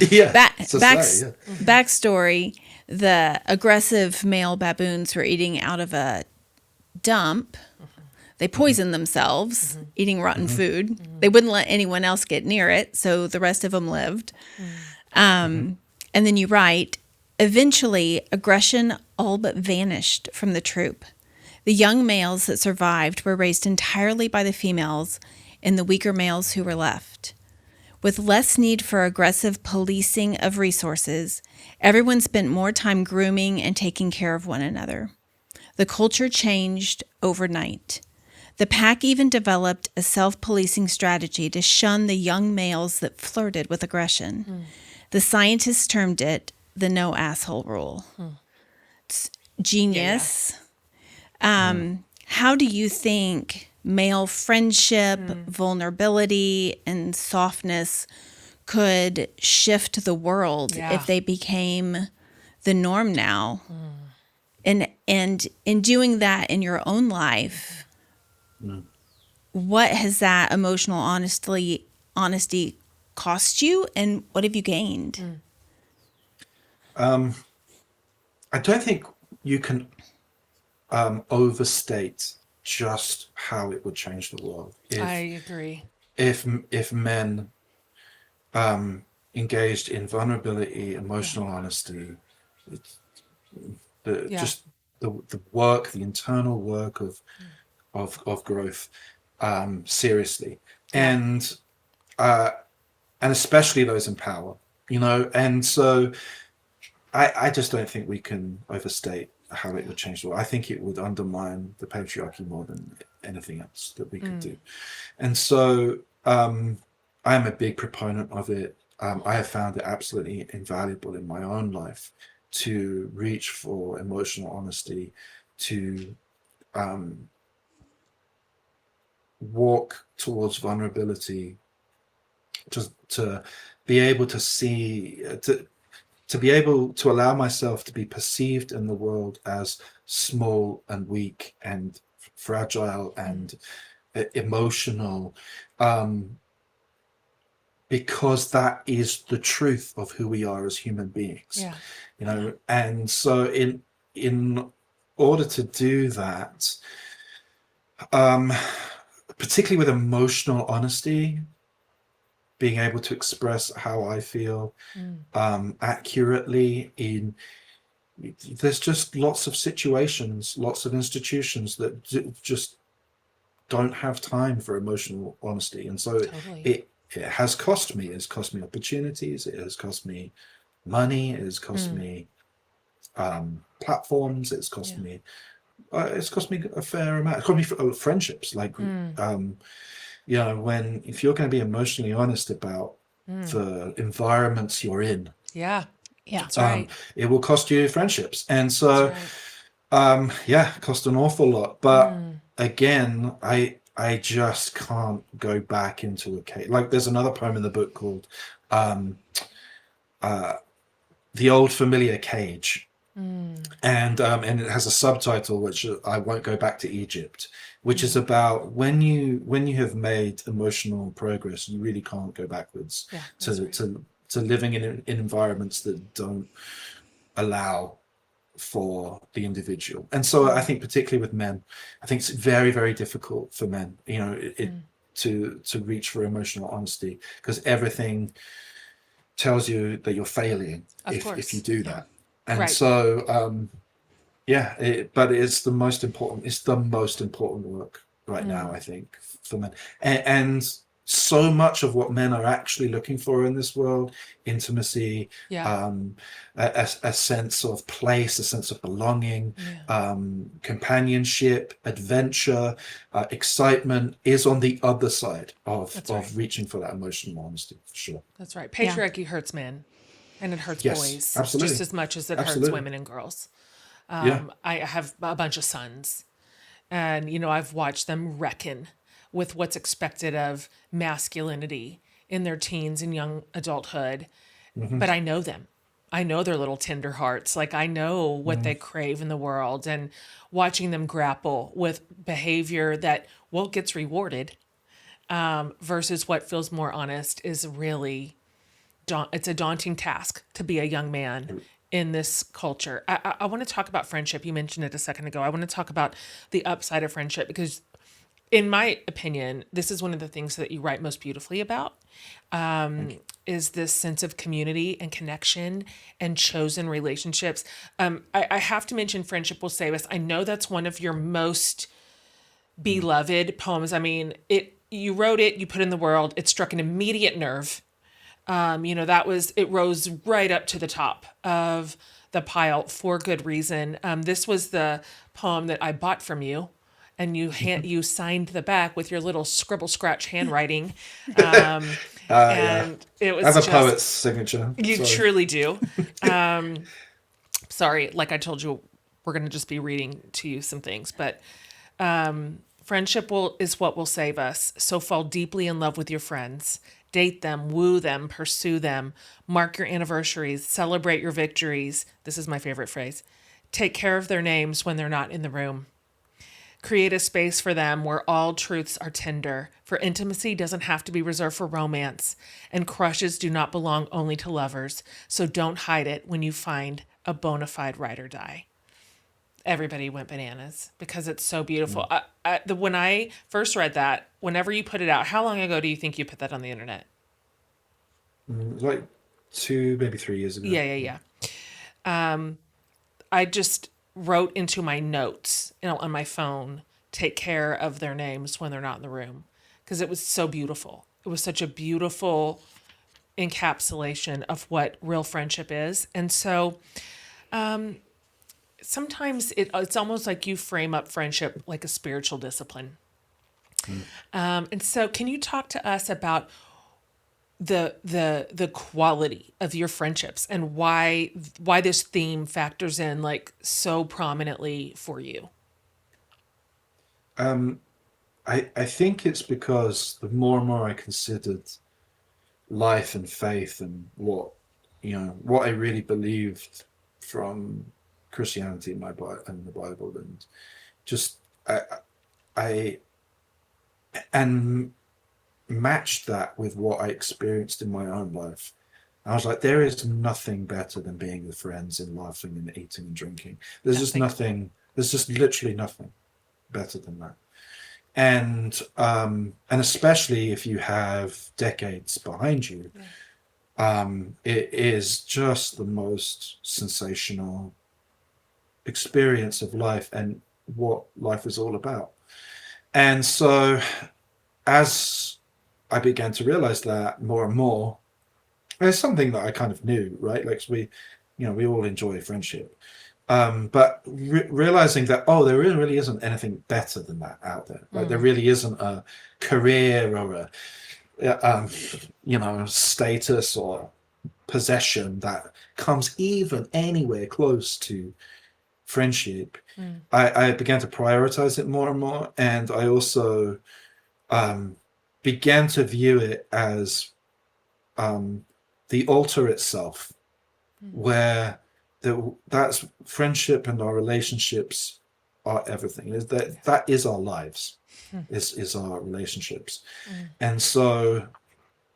Backstory: the aggressive male baboons were eating out of a dump. They poisoned themselves eating rotten food. They wouldn't let anyone else get near it, so the rest of them lived. And then you write, eventually, aggression all but vanished from the troop. The young males that survived were raised entirely by the females and the weaker males who were left. With less need for aggressive policing of resources, everyone spent more time grooming and taking care of one another. The culture changed overnight. The pack even developed a self-policing strategy to shun the young males that flirted with aggression. The scientists termed it the no asshole rule. It's genius. How do you think male friendship, vulnerability, and softness could shift the world if they became the norm now? And in doing that in your own life, what has that emotional honesty cost you, and what have you gained? I don't think you can overstate just how it would change the world. I agree. If men engaged in vulnerability, emotional honesty, just the work, the internal work of growth, seriously, and especially those in power, and so I just don't think we can overstate how it would change the world. I think it would undermine the patriarchy more than anything else that we could do. And so I'm a big proponent of it. I have found it absolutely invaluable in my own life to reach for emotional honesty, to walk towards vulnerability, just to be able to see, to be able to allow myself to be perceived in the world as small and weak and fragile and emotional, because that is the truth of who we are as human beings. And so in order to do that, particularly with emotional honesty, being able to express how I feel accurately there's just lots of situations, lots of institutions that just don't have time for emotional honesty. And so it has cost me. It's cost me opportunities. It has cost me money. It has cost me platforms. It's cost me a fair amount. It's cost me friendships. Like, if you're going to be emotionally honest about the environments you're in, that's right, it will cost you friendships. And so, it cost an awful lot. But again, I just can't go back into a cage. Like, there's another poem in the book called The Old Familiar Cage. And it has a subtitle, which I won't go back to Egypt, which is about when you have made emotional progress, you really can't go backwards Yeah, to that's right. to living in environments that don't allow for the individual. And so I think particularly with men, I think it's very, very difficult for men, to reach for emotional honesty, because everything tells you that you're failing Of if you course. do Yeah. that. And Right. so but it's the most important work right now, I think, for men. And so much of what men are actually looking for in this world, intimacy, Yeah. a sense of place, a sense of belonging, Yeah. companionship, adventure, excitement, is on the other side That's right. of reaching for that emotional honesty, for sure. That's right. Yeah. Patriarchy hurts men and it hurts Yes, boys just absolutely. as much as it hurts Absolutely. women and girls. Yeah. I have a bunch of sons, and I've watched them reckon with what's expected of masculinity in their teens and young adulthood. But I know them. I know their little tender hearts. Like, I know what they crave in the world, and watching them grapple with behavior that, well, gets rewarded, versus what feels more honest is really it's a daunting task to be a young man in this culture. I want to talk about friendship. You mentioned it a second ago. I want to talk about the upside of friendship because, in my opinion, this is one of the things that you write most beautifully about. Is this sense of community and connection and chosen relationships. I have to mention Friendship Will Save Us. I know that's one of your most beloved poems. I mean, you wrote it, you put it in the world, it struck an immediate nerve. It rose right up to the top of the pile for good reason. This was the poem that I bought from you, and you signed the back with your little scribble scratch handwriting. Yeah. And it I have was a just, poet's signature. you Sorry. truly do. Sorry, like I told you, we're going to just be reading to you some things, but is what will save us. So fall deeply in love with your friends. Date them, woo them, pursue them, mark your anniversaries, celebrate your victories. This is my favorite phrase. Take care of their names when they're not in the room. Create a space for them where all truths are tender, for intimacy doesn't have to be reserved for romance, and crushes do not belong only to lovers, so don't hide it when you find a bona fide ride or die. Everybody went bananas because it's so beautiful. When I first read that, whenever you put it out, how long ago do you think you put that on the internet? Like 2, maybe 3 years ago. Yeah. I just wrote into my notes, on my phone, take care of their names when they're not in the room, because it was so beautiful. It was such a beautiful encapsulation of what real friendship is. And so sometimes it's almost like you frame up friendship like a spiritual discipline. And so can you talk to us about the quality of your friendships and why this theme factors in like so prominently for you? I think it's because the more and more I considered life and faith and what I really believed from Christianity and the Bible, and just I and matched that with what I experienced in my own life. I was like, there is nothing better than being with friends and laughing and eating and drinking. There's just nothing. There's just literally nothing better than that. And especially if you have decades behind you, it is just the most sensational experience of life and what life is all about. And so, as I began to realize that more and more, it's something that I kind of knew, right? Like we all enjoy friendship, but realizing that there really isn't anything better than that out there. Like there really isn't a career or a status or possession that comes even anywhere close to friendship. I began to prioritize it more and more, and I also began to view it as the altar itself, where that's friendship and our relationships our everything. Is that is our lives, is our relationships. And so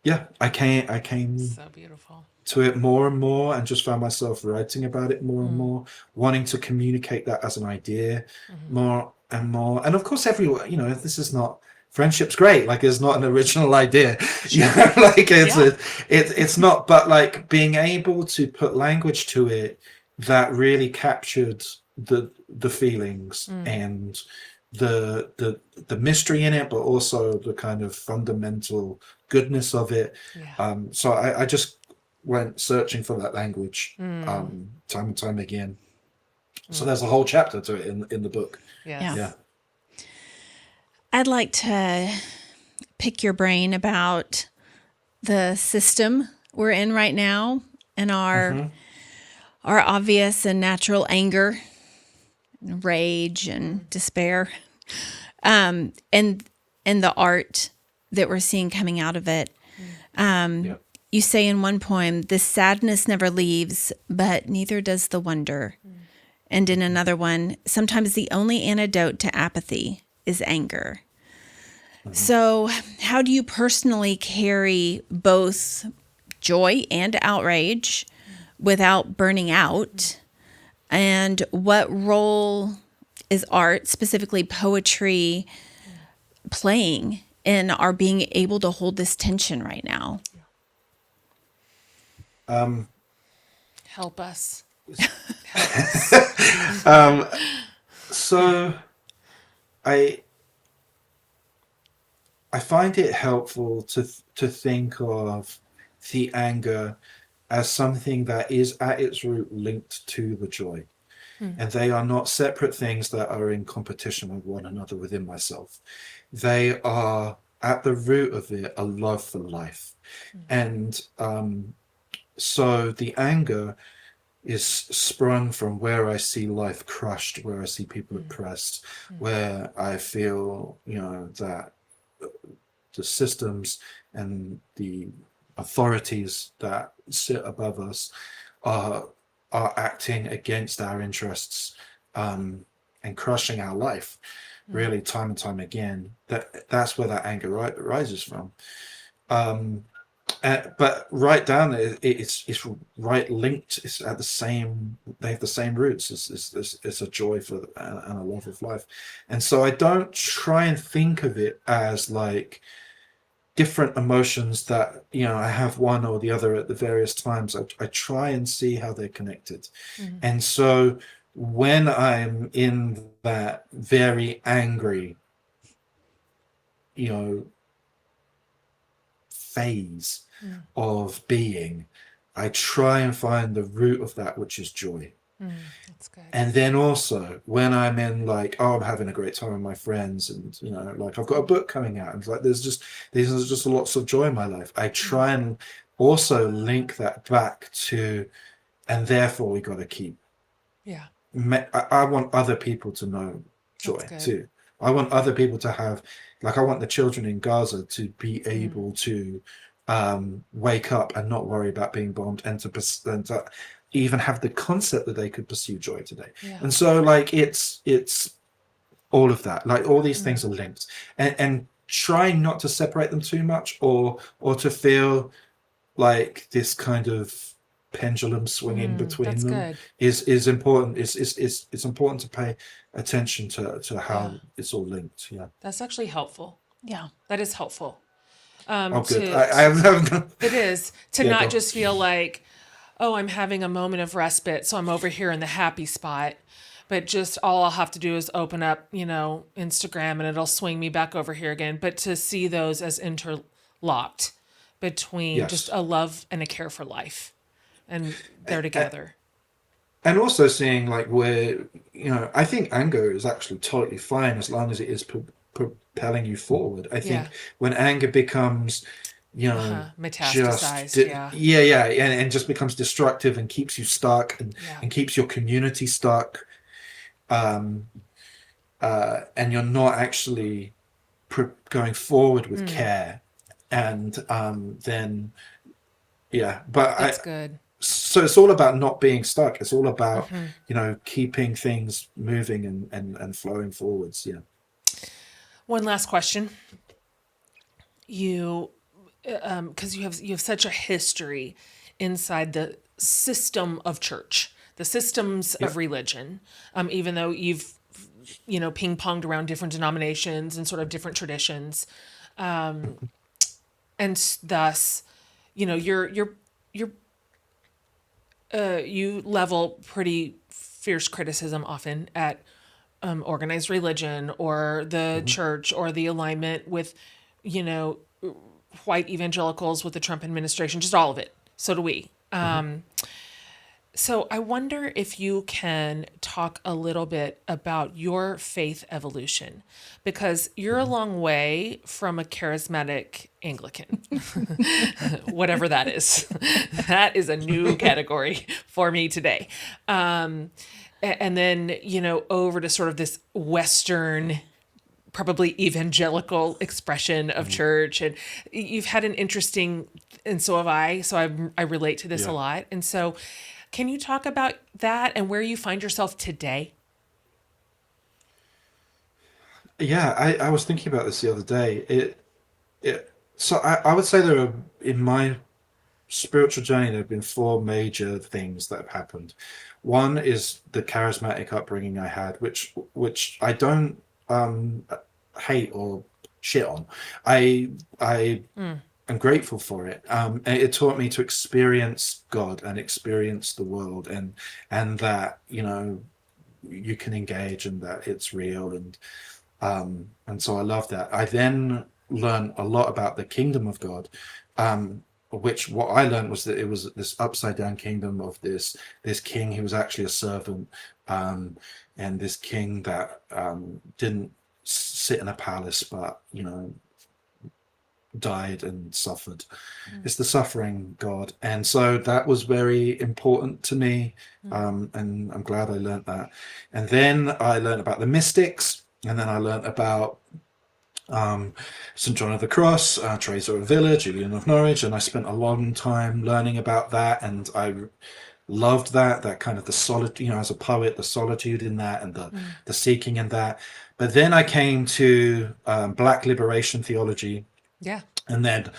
yeah, I came So beautiful. to it more and more, and just found myself writing about it more and more, wanting to communicate that as an idea more and more. And of course, everyone, this is not, friendship's great. Like, it's not an original idea. Like it's not. But like being able to put language to it that really captured the feelings and the mystery in it, but also the kind of fundamental goodness of it. So I just went searching for that language time and time again. So there's a whole chapter to it in the book. Yes. I'd like to pick your brain about the system we're in right now and our obvious and natural anger, and rage, and despair, and the art that we're seeing coming out of it. You say in one poem, "The sadness never leaves, but neither does the wonder." And in another one, "Sometimes the only antidote to apathy is anger." So how do you personally carry both joy and outrage without burning out? And what role is art, specifically poetry, playing in our being able to hold this tension right now? Help us. So I find it helpful to think of the anger as something that is at its root linked to the joy. And they are not separate things that are in competition with one another within myself. They are at the root of it a love for life. And so the anger is sprung from where I see life crushed, where I see people oppressed, where I feel, that the systems and the authorities that sit above us are acting against our interests, and crushing our life, really, time and time again. That's where that anger rises from. But right down there, it's right linked. It's at the same. They have the same roots. It's a joy for and a love of life, and so I don't try and think of it as like different emotions that I have one or the other at the various times. I try and see how they're connected, and so when I'm in that very angry, phase of being, I try and find the root of that, which is joy. That's good. And then also when I'm in like, I'm having a great time with my friends, and like I've got a book coming out, and like there's just lots of joy in my life, I try and also link that back to, and therefore we got to keep. I want other people to know joy too. I want other people to have, like, I want the children in Gaza to be able to wake up and not worry about being bombed, and to even have the concept that they could pursue joy today. And so like it's all of that, like all these things are linked, and trying not to separate them too much, or to feel like this kind of pendulum swinging between them is important. It's important to pay attention to how it's all linked. That's actually helpful. That is helpful. Good. I haven't. It is to not just feel like, oh, I'm having a moment of respite, so I'm over here in the happy spot, but just all I'll have to do is open up, Instagram, and it'll swing me back over here again. But to see those as interlocked between just a love and a care for life, and they're together. And also seeing like where, I think anger is actually totally fine as long as it is propelling you forward. I think when anger becomes, metastasized, and just becomes destructive and keeps you stuck, and keeps your community stuck, and you're not actually going forward with care, and then but that's good. so it's all about not being stuck. It's all about, keeping things moving and flowing forwards. Yeah. One last question. You, because you have such a history inside the system of church, the systems of Yep. religion, even though you've ping ponged around different denominations and sort of different traditions, and thus, you're you level pretty fierce criticism often at organized religion or the church or the alignment with, you know, white evangelicals with the Trump administration, just all of it. So do we. So I wonder if you can talk a little bit about your faith evolution, because you're a long way from a charismatic Anglican, whatever that is. That is a new category for me today. And then, over to sort of this Western, probably evangelical expression of church. And you've had an interesting, and so have I. So I relate to this a Yeah. lot. And so can you talk about that and where you find yourself today? Yeah, I was thinking about this the other day. So I would say there are, in my spiritual journey, there have been four major things that have happened. One is the charismatic upbringing I had, which I don't hate or shit on. I am grateful for it. And it taught me to experience God and experience the world, and that you can engage and that it's real, and so I love that. I then learned a lot about the kingdom of God, which what I learned was that it was this upside down kingdom of this king who was actually a servant, and this king that didn't sit in a palace, but died and suffered. It's the suffering God, and so that was very important to me, and I'm glad I learned that. And then I learned about the mystics, and then I learned about St. John of the Cross, Teresa of Avila, Julian of Norwich, and I spent a long time learning about that, and I loved that kind of the solitude, as a poet, the solitude in that, and the seeking in that. But then I came to Black liberation theology, Yeah. and then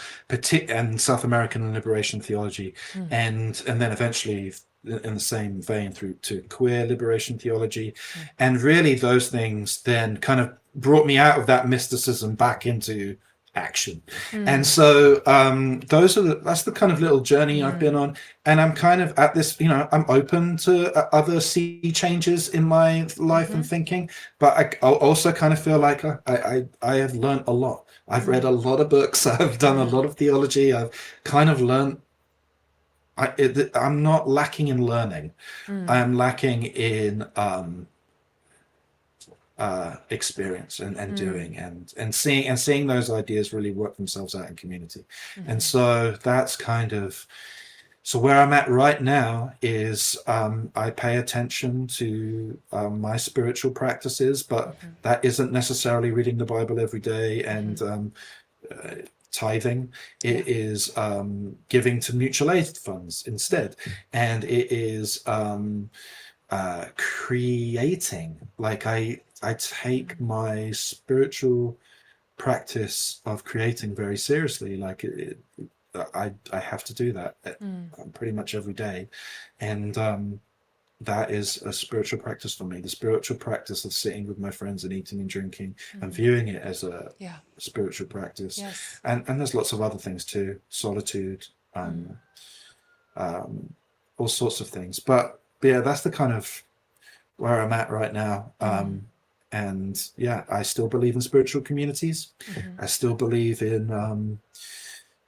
and South American liberation theology, and then eventually in the same vein through to queer liberation theology, and really those things then kind of brought me out of that mysticism back into action. And so that's the kind of little journey I've been on, and I'm kind of at this, I'm open to other sea changes in my life and thinking, but I also kind of feel like I have learned a lot. I've read a lot of books. I've done a lot of theology. I've kind of learned. I'm not lacking in learning. I'm lacking in experience and doing and seeing those ideas really work themselves out in community. And so that's kind of, so where I'm at right now is I pay attention to my spiritual practices, but that isn't necessarily reading the Bible every day and tithing. It is giving to mutual aid funds instead, and it is creating. Like I take my spiritual practice of creating very seriously. Like I have to do that pretty much every day, and that is a spiritual practice for me. The spiritual practice of sitting with my friends and eating and drinking and viewing it as a spiritual practice. Yes. And there's lots of other things too, solitude, all sorts of things. But yeah, that's the kind of where I'm at right now. And yeah, I still believe in spiritual communities. I still believe in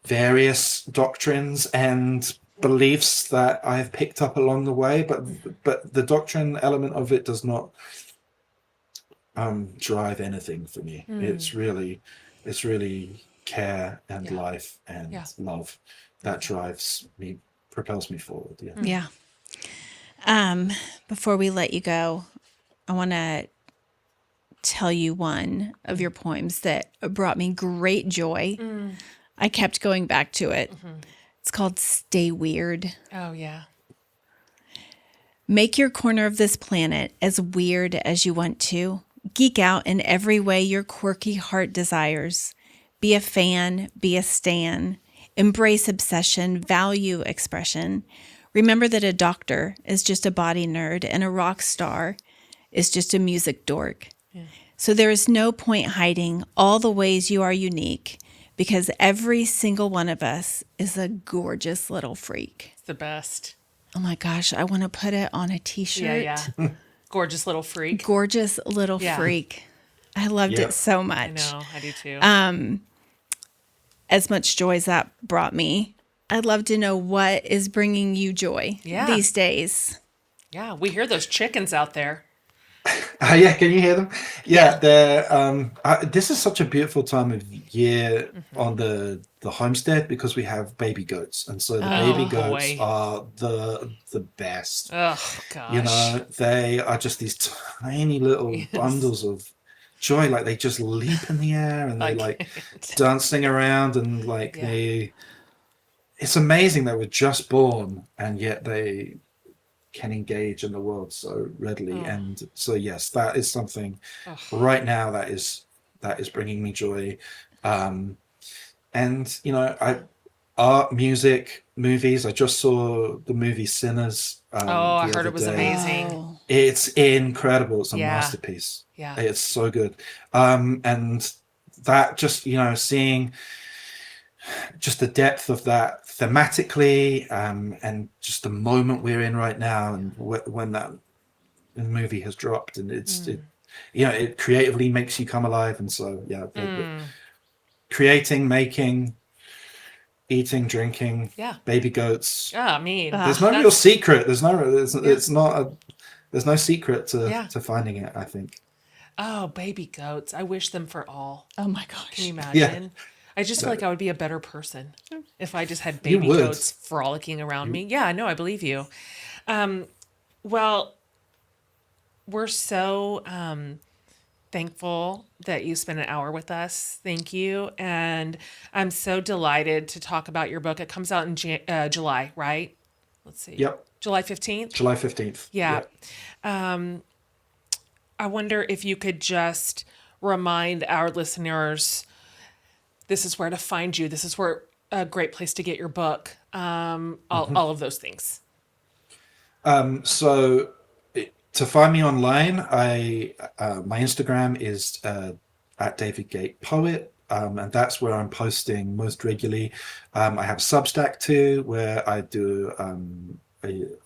various doctrines and beliefs that I've picked up along the way, but the doctrine element of it does not drive anything for me. It's really care and life and love that drives me, propels me forward. Yeah. Before we let you go, I want to tell you one of your poems that brought me great joy. I kept going back to it. It's called Stay Weird. Oh, yeah. Make your corner of this planet as weird as you want to. Geek out in every way your quirky heart desires. Be a fan, be a stan. Embrace obsession, value expression. Remember that a doctor is just a body nerd and a rock star is just a music dork. Yeah. So there is no point hiding all the ways you are unique because every single one of us is a gorgeous little freak. It's the best. Oh my gosh, I want to put it on a t-shirt. Yeah. Gorgeous little freak. Gorgeous little freak. I loved it so much. I know, I do too. As much joy as that brought me, I'd love to know what is bringing you joy these days. Yeah, we hear those chickens out there. Yeah, can you hear them? Yeah, they're. This is such a beautiful time of year on the homestead because we have baby goats, and so the baby goats are the best. Oh gosh! You know, they are just these tiny little bundles of joy. Like they just leap in the air and they like dancing around and like they. It's amazing they were just born and yet they can engage in the world so readily. And so yes, that is something right now that is bringing me joy. And you know, art, music, movies. I just saw the movie Sinners. I heard it was amazing. It's incredible. It's a masterpiece. Yeah, it's so good. And that just, you know, seeing just the depth of that thematically, and just the moment we're in right now, and when that movie has dropped, and it you know, it creatively makes you come alive. And so creating, making, eating, drinking, baby goats. I mean, there's no real secret. There's no secret to finding it, I think. Oh, baby goats! I wish them for all. Oh my gosh! Can you imagine? I just feel like I would be a better person if I just had baby goats frolicking around me. Yeah, no, I believe you. Well, we're so thankful that you spent an hour with us. Thank you. And I'm so delighted to talk about your book. It comes out in July, right? Let's see. Yep. July 15th? July 15th. Yeah. Yep. I wonder if you could just remind our listeners, this is where to find you. This is where a great place to get your book. All of those things. So to find me online, my Instagram is at David Gate Poet, and that's where I'm posting most regularly. I have Substack too, where I do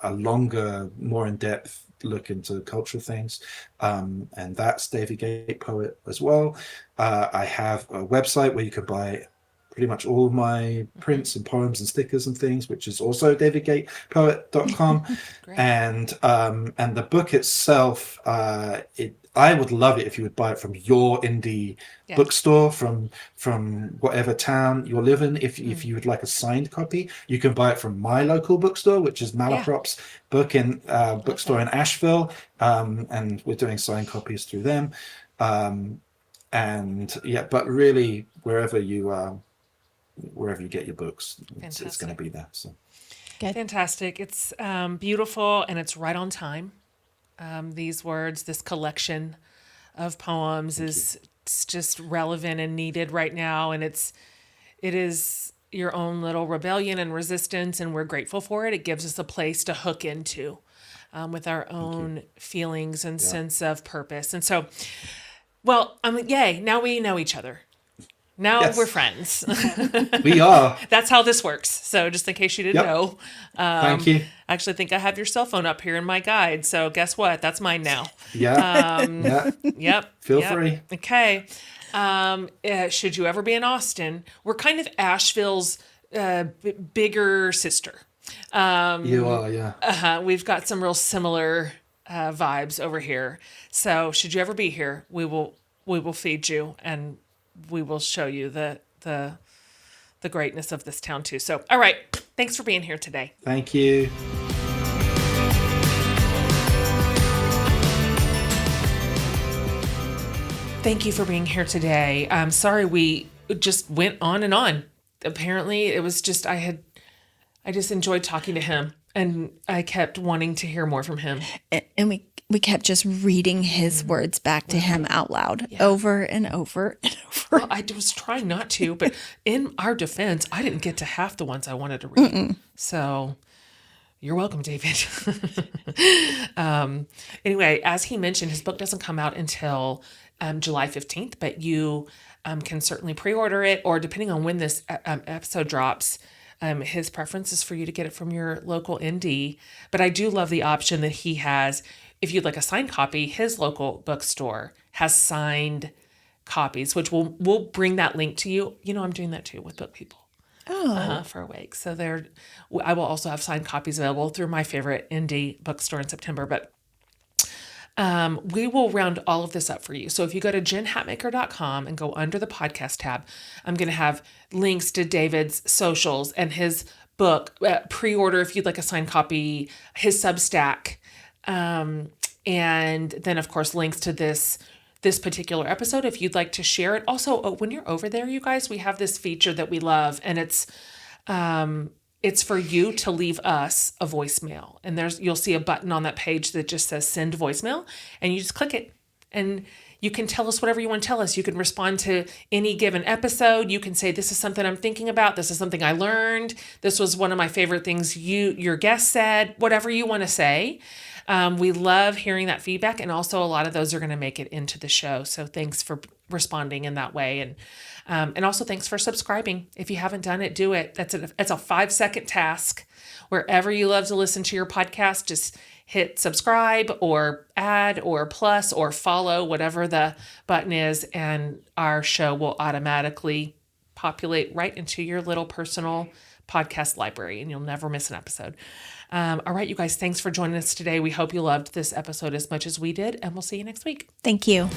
a longer, more in-depth look into cultural things, and that's David Gate Poet as well. I have a website where you can buy pretty much all of my prints and poems and stickers and things, which is also davidgatepoet.com. And the book itself, I would love it if you would buy it from your indie bookstore, from whatever town you're living. If you would like a signed copy, you can buy it from my local bookstore, which is Malaprop's bookstore in Asheville, and we're doing signed copies through them. But really, wherever you get your books, it's going to be there. So fantastic! It's beautiful and it's right on time. These words, this collection of poems it's just relevant and needed right now, and it is your own little rebellion and resistance, and we're grateful for it. It gives us a place to hook into with our own feelings and sense of purpose. And so, well, yay! Now we know each other. Now we're friends. We are. That's how this works. So just in case you didn't know. Thank you. I actually think I have your cell phone up here in my guide. So guess what? That's mine now. Yeah. Yep. Feel free. Okay. Should you ever be in Austin, we're kind of Asheville's bigger sister. You are, yeah. We've got some real similar vibes over here. So should you ever be here, we will feed you and we will show you the greatness of this town too. So, all right. Thanks for being here today. Thank you. Thank you for being here today. I'm sorry we just went on and on. Apparently it was just, I had I just enjoyed talking to him, and I kept wanting to hear more from him. And we kept just reading his words back to him out loud over and over and over. Well, I was trying not to, but in our defense, I didn't get to half the ones I wanted to read. So you're welcome, David. Anyway, as he mentioned, his book doesn't come out until July 15th, but you can certainly pre-order it, or depending on when this episode drops, his preference is for you to get it from your local ND. But I do love the option that he has. If you'd like a signed copy, his local bookstore has signed copies, which we'll bring that link to you. You know, I'm doing that too with Book People. For Awake. So I will also have signed copies available through my favorite indie bookstore in September. But we will round all of this up for you. So if you go to jenhatmaker.com and go under the podcast tab, I'm going to have links to David's socials and his book, pre-order if you'd like a signed copy, his Substack, and then of course links to this particular episode if you'd like to share it. Also, when you're over there, you guys, we have this feature that we love, and it's for you to leave us a voicemail. And you'll see a button on that page that just says send voicemail, and you just click it, and you can tell us whatever you want to tell us. You can respond to any given episode. You can say, this is something I'm thinking about. This is something I learned. This was one of my favorite things your guest said, whatever you want to say. We love hearing that feedback, and also a lot of those are going to make it into the show. So thanks for responding in that way, and also thanks for subscribing. If you haven't done it, do it. It's a 5-second task. Wherever you love to listen to your podcast, just hit subscribe or add or plus or follow, whatever the button is, and our show will automatically populate right into your little personal podcast library, and you'll never miss an episode. All right, you guys, thanks for joining us today. We hope you loved this episode as much as we did, and we'll see you next week. Thank you.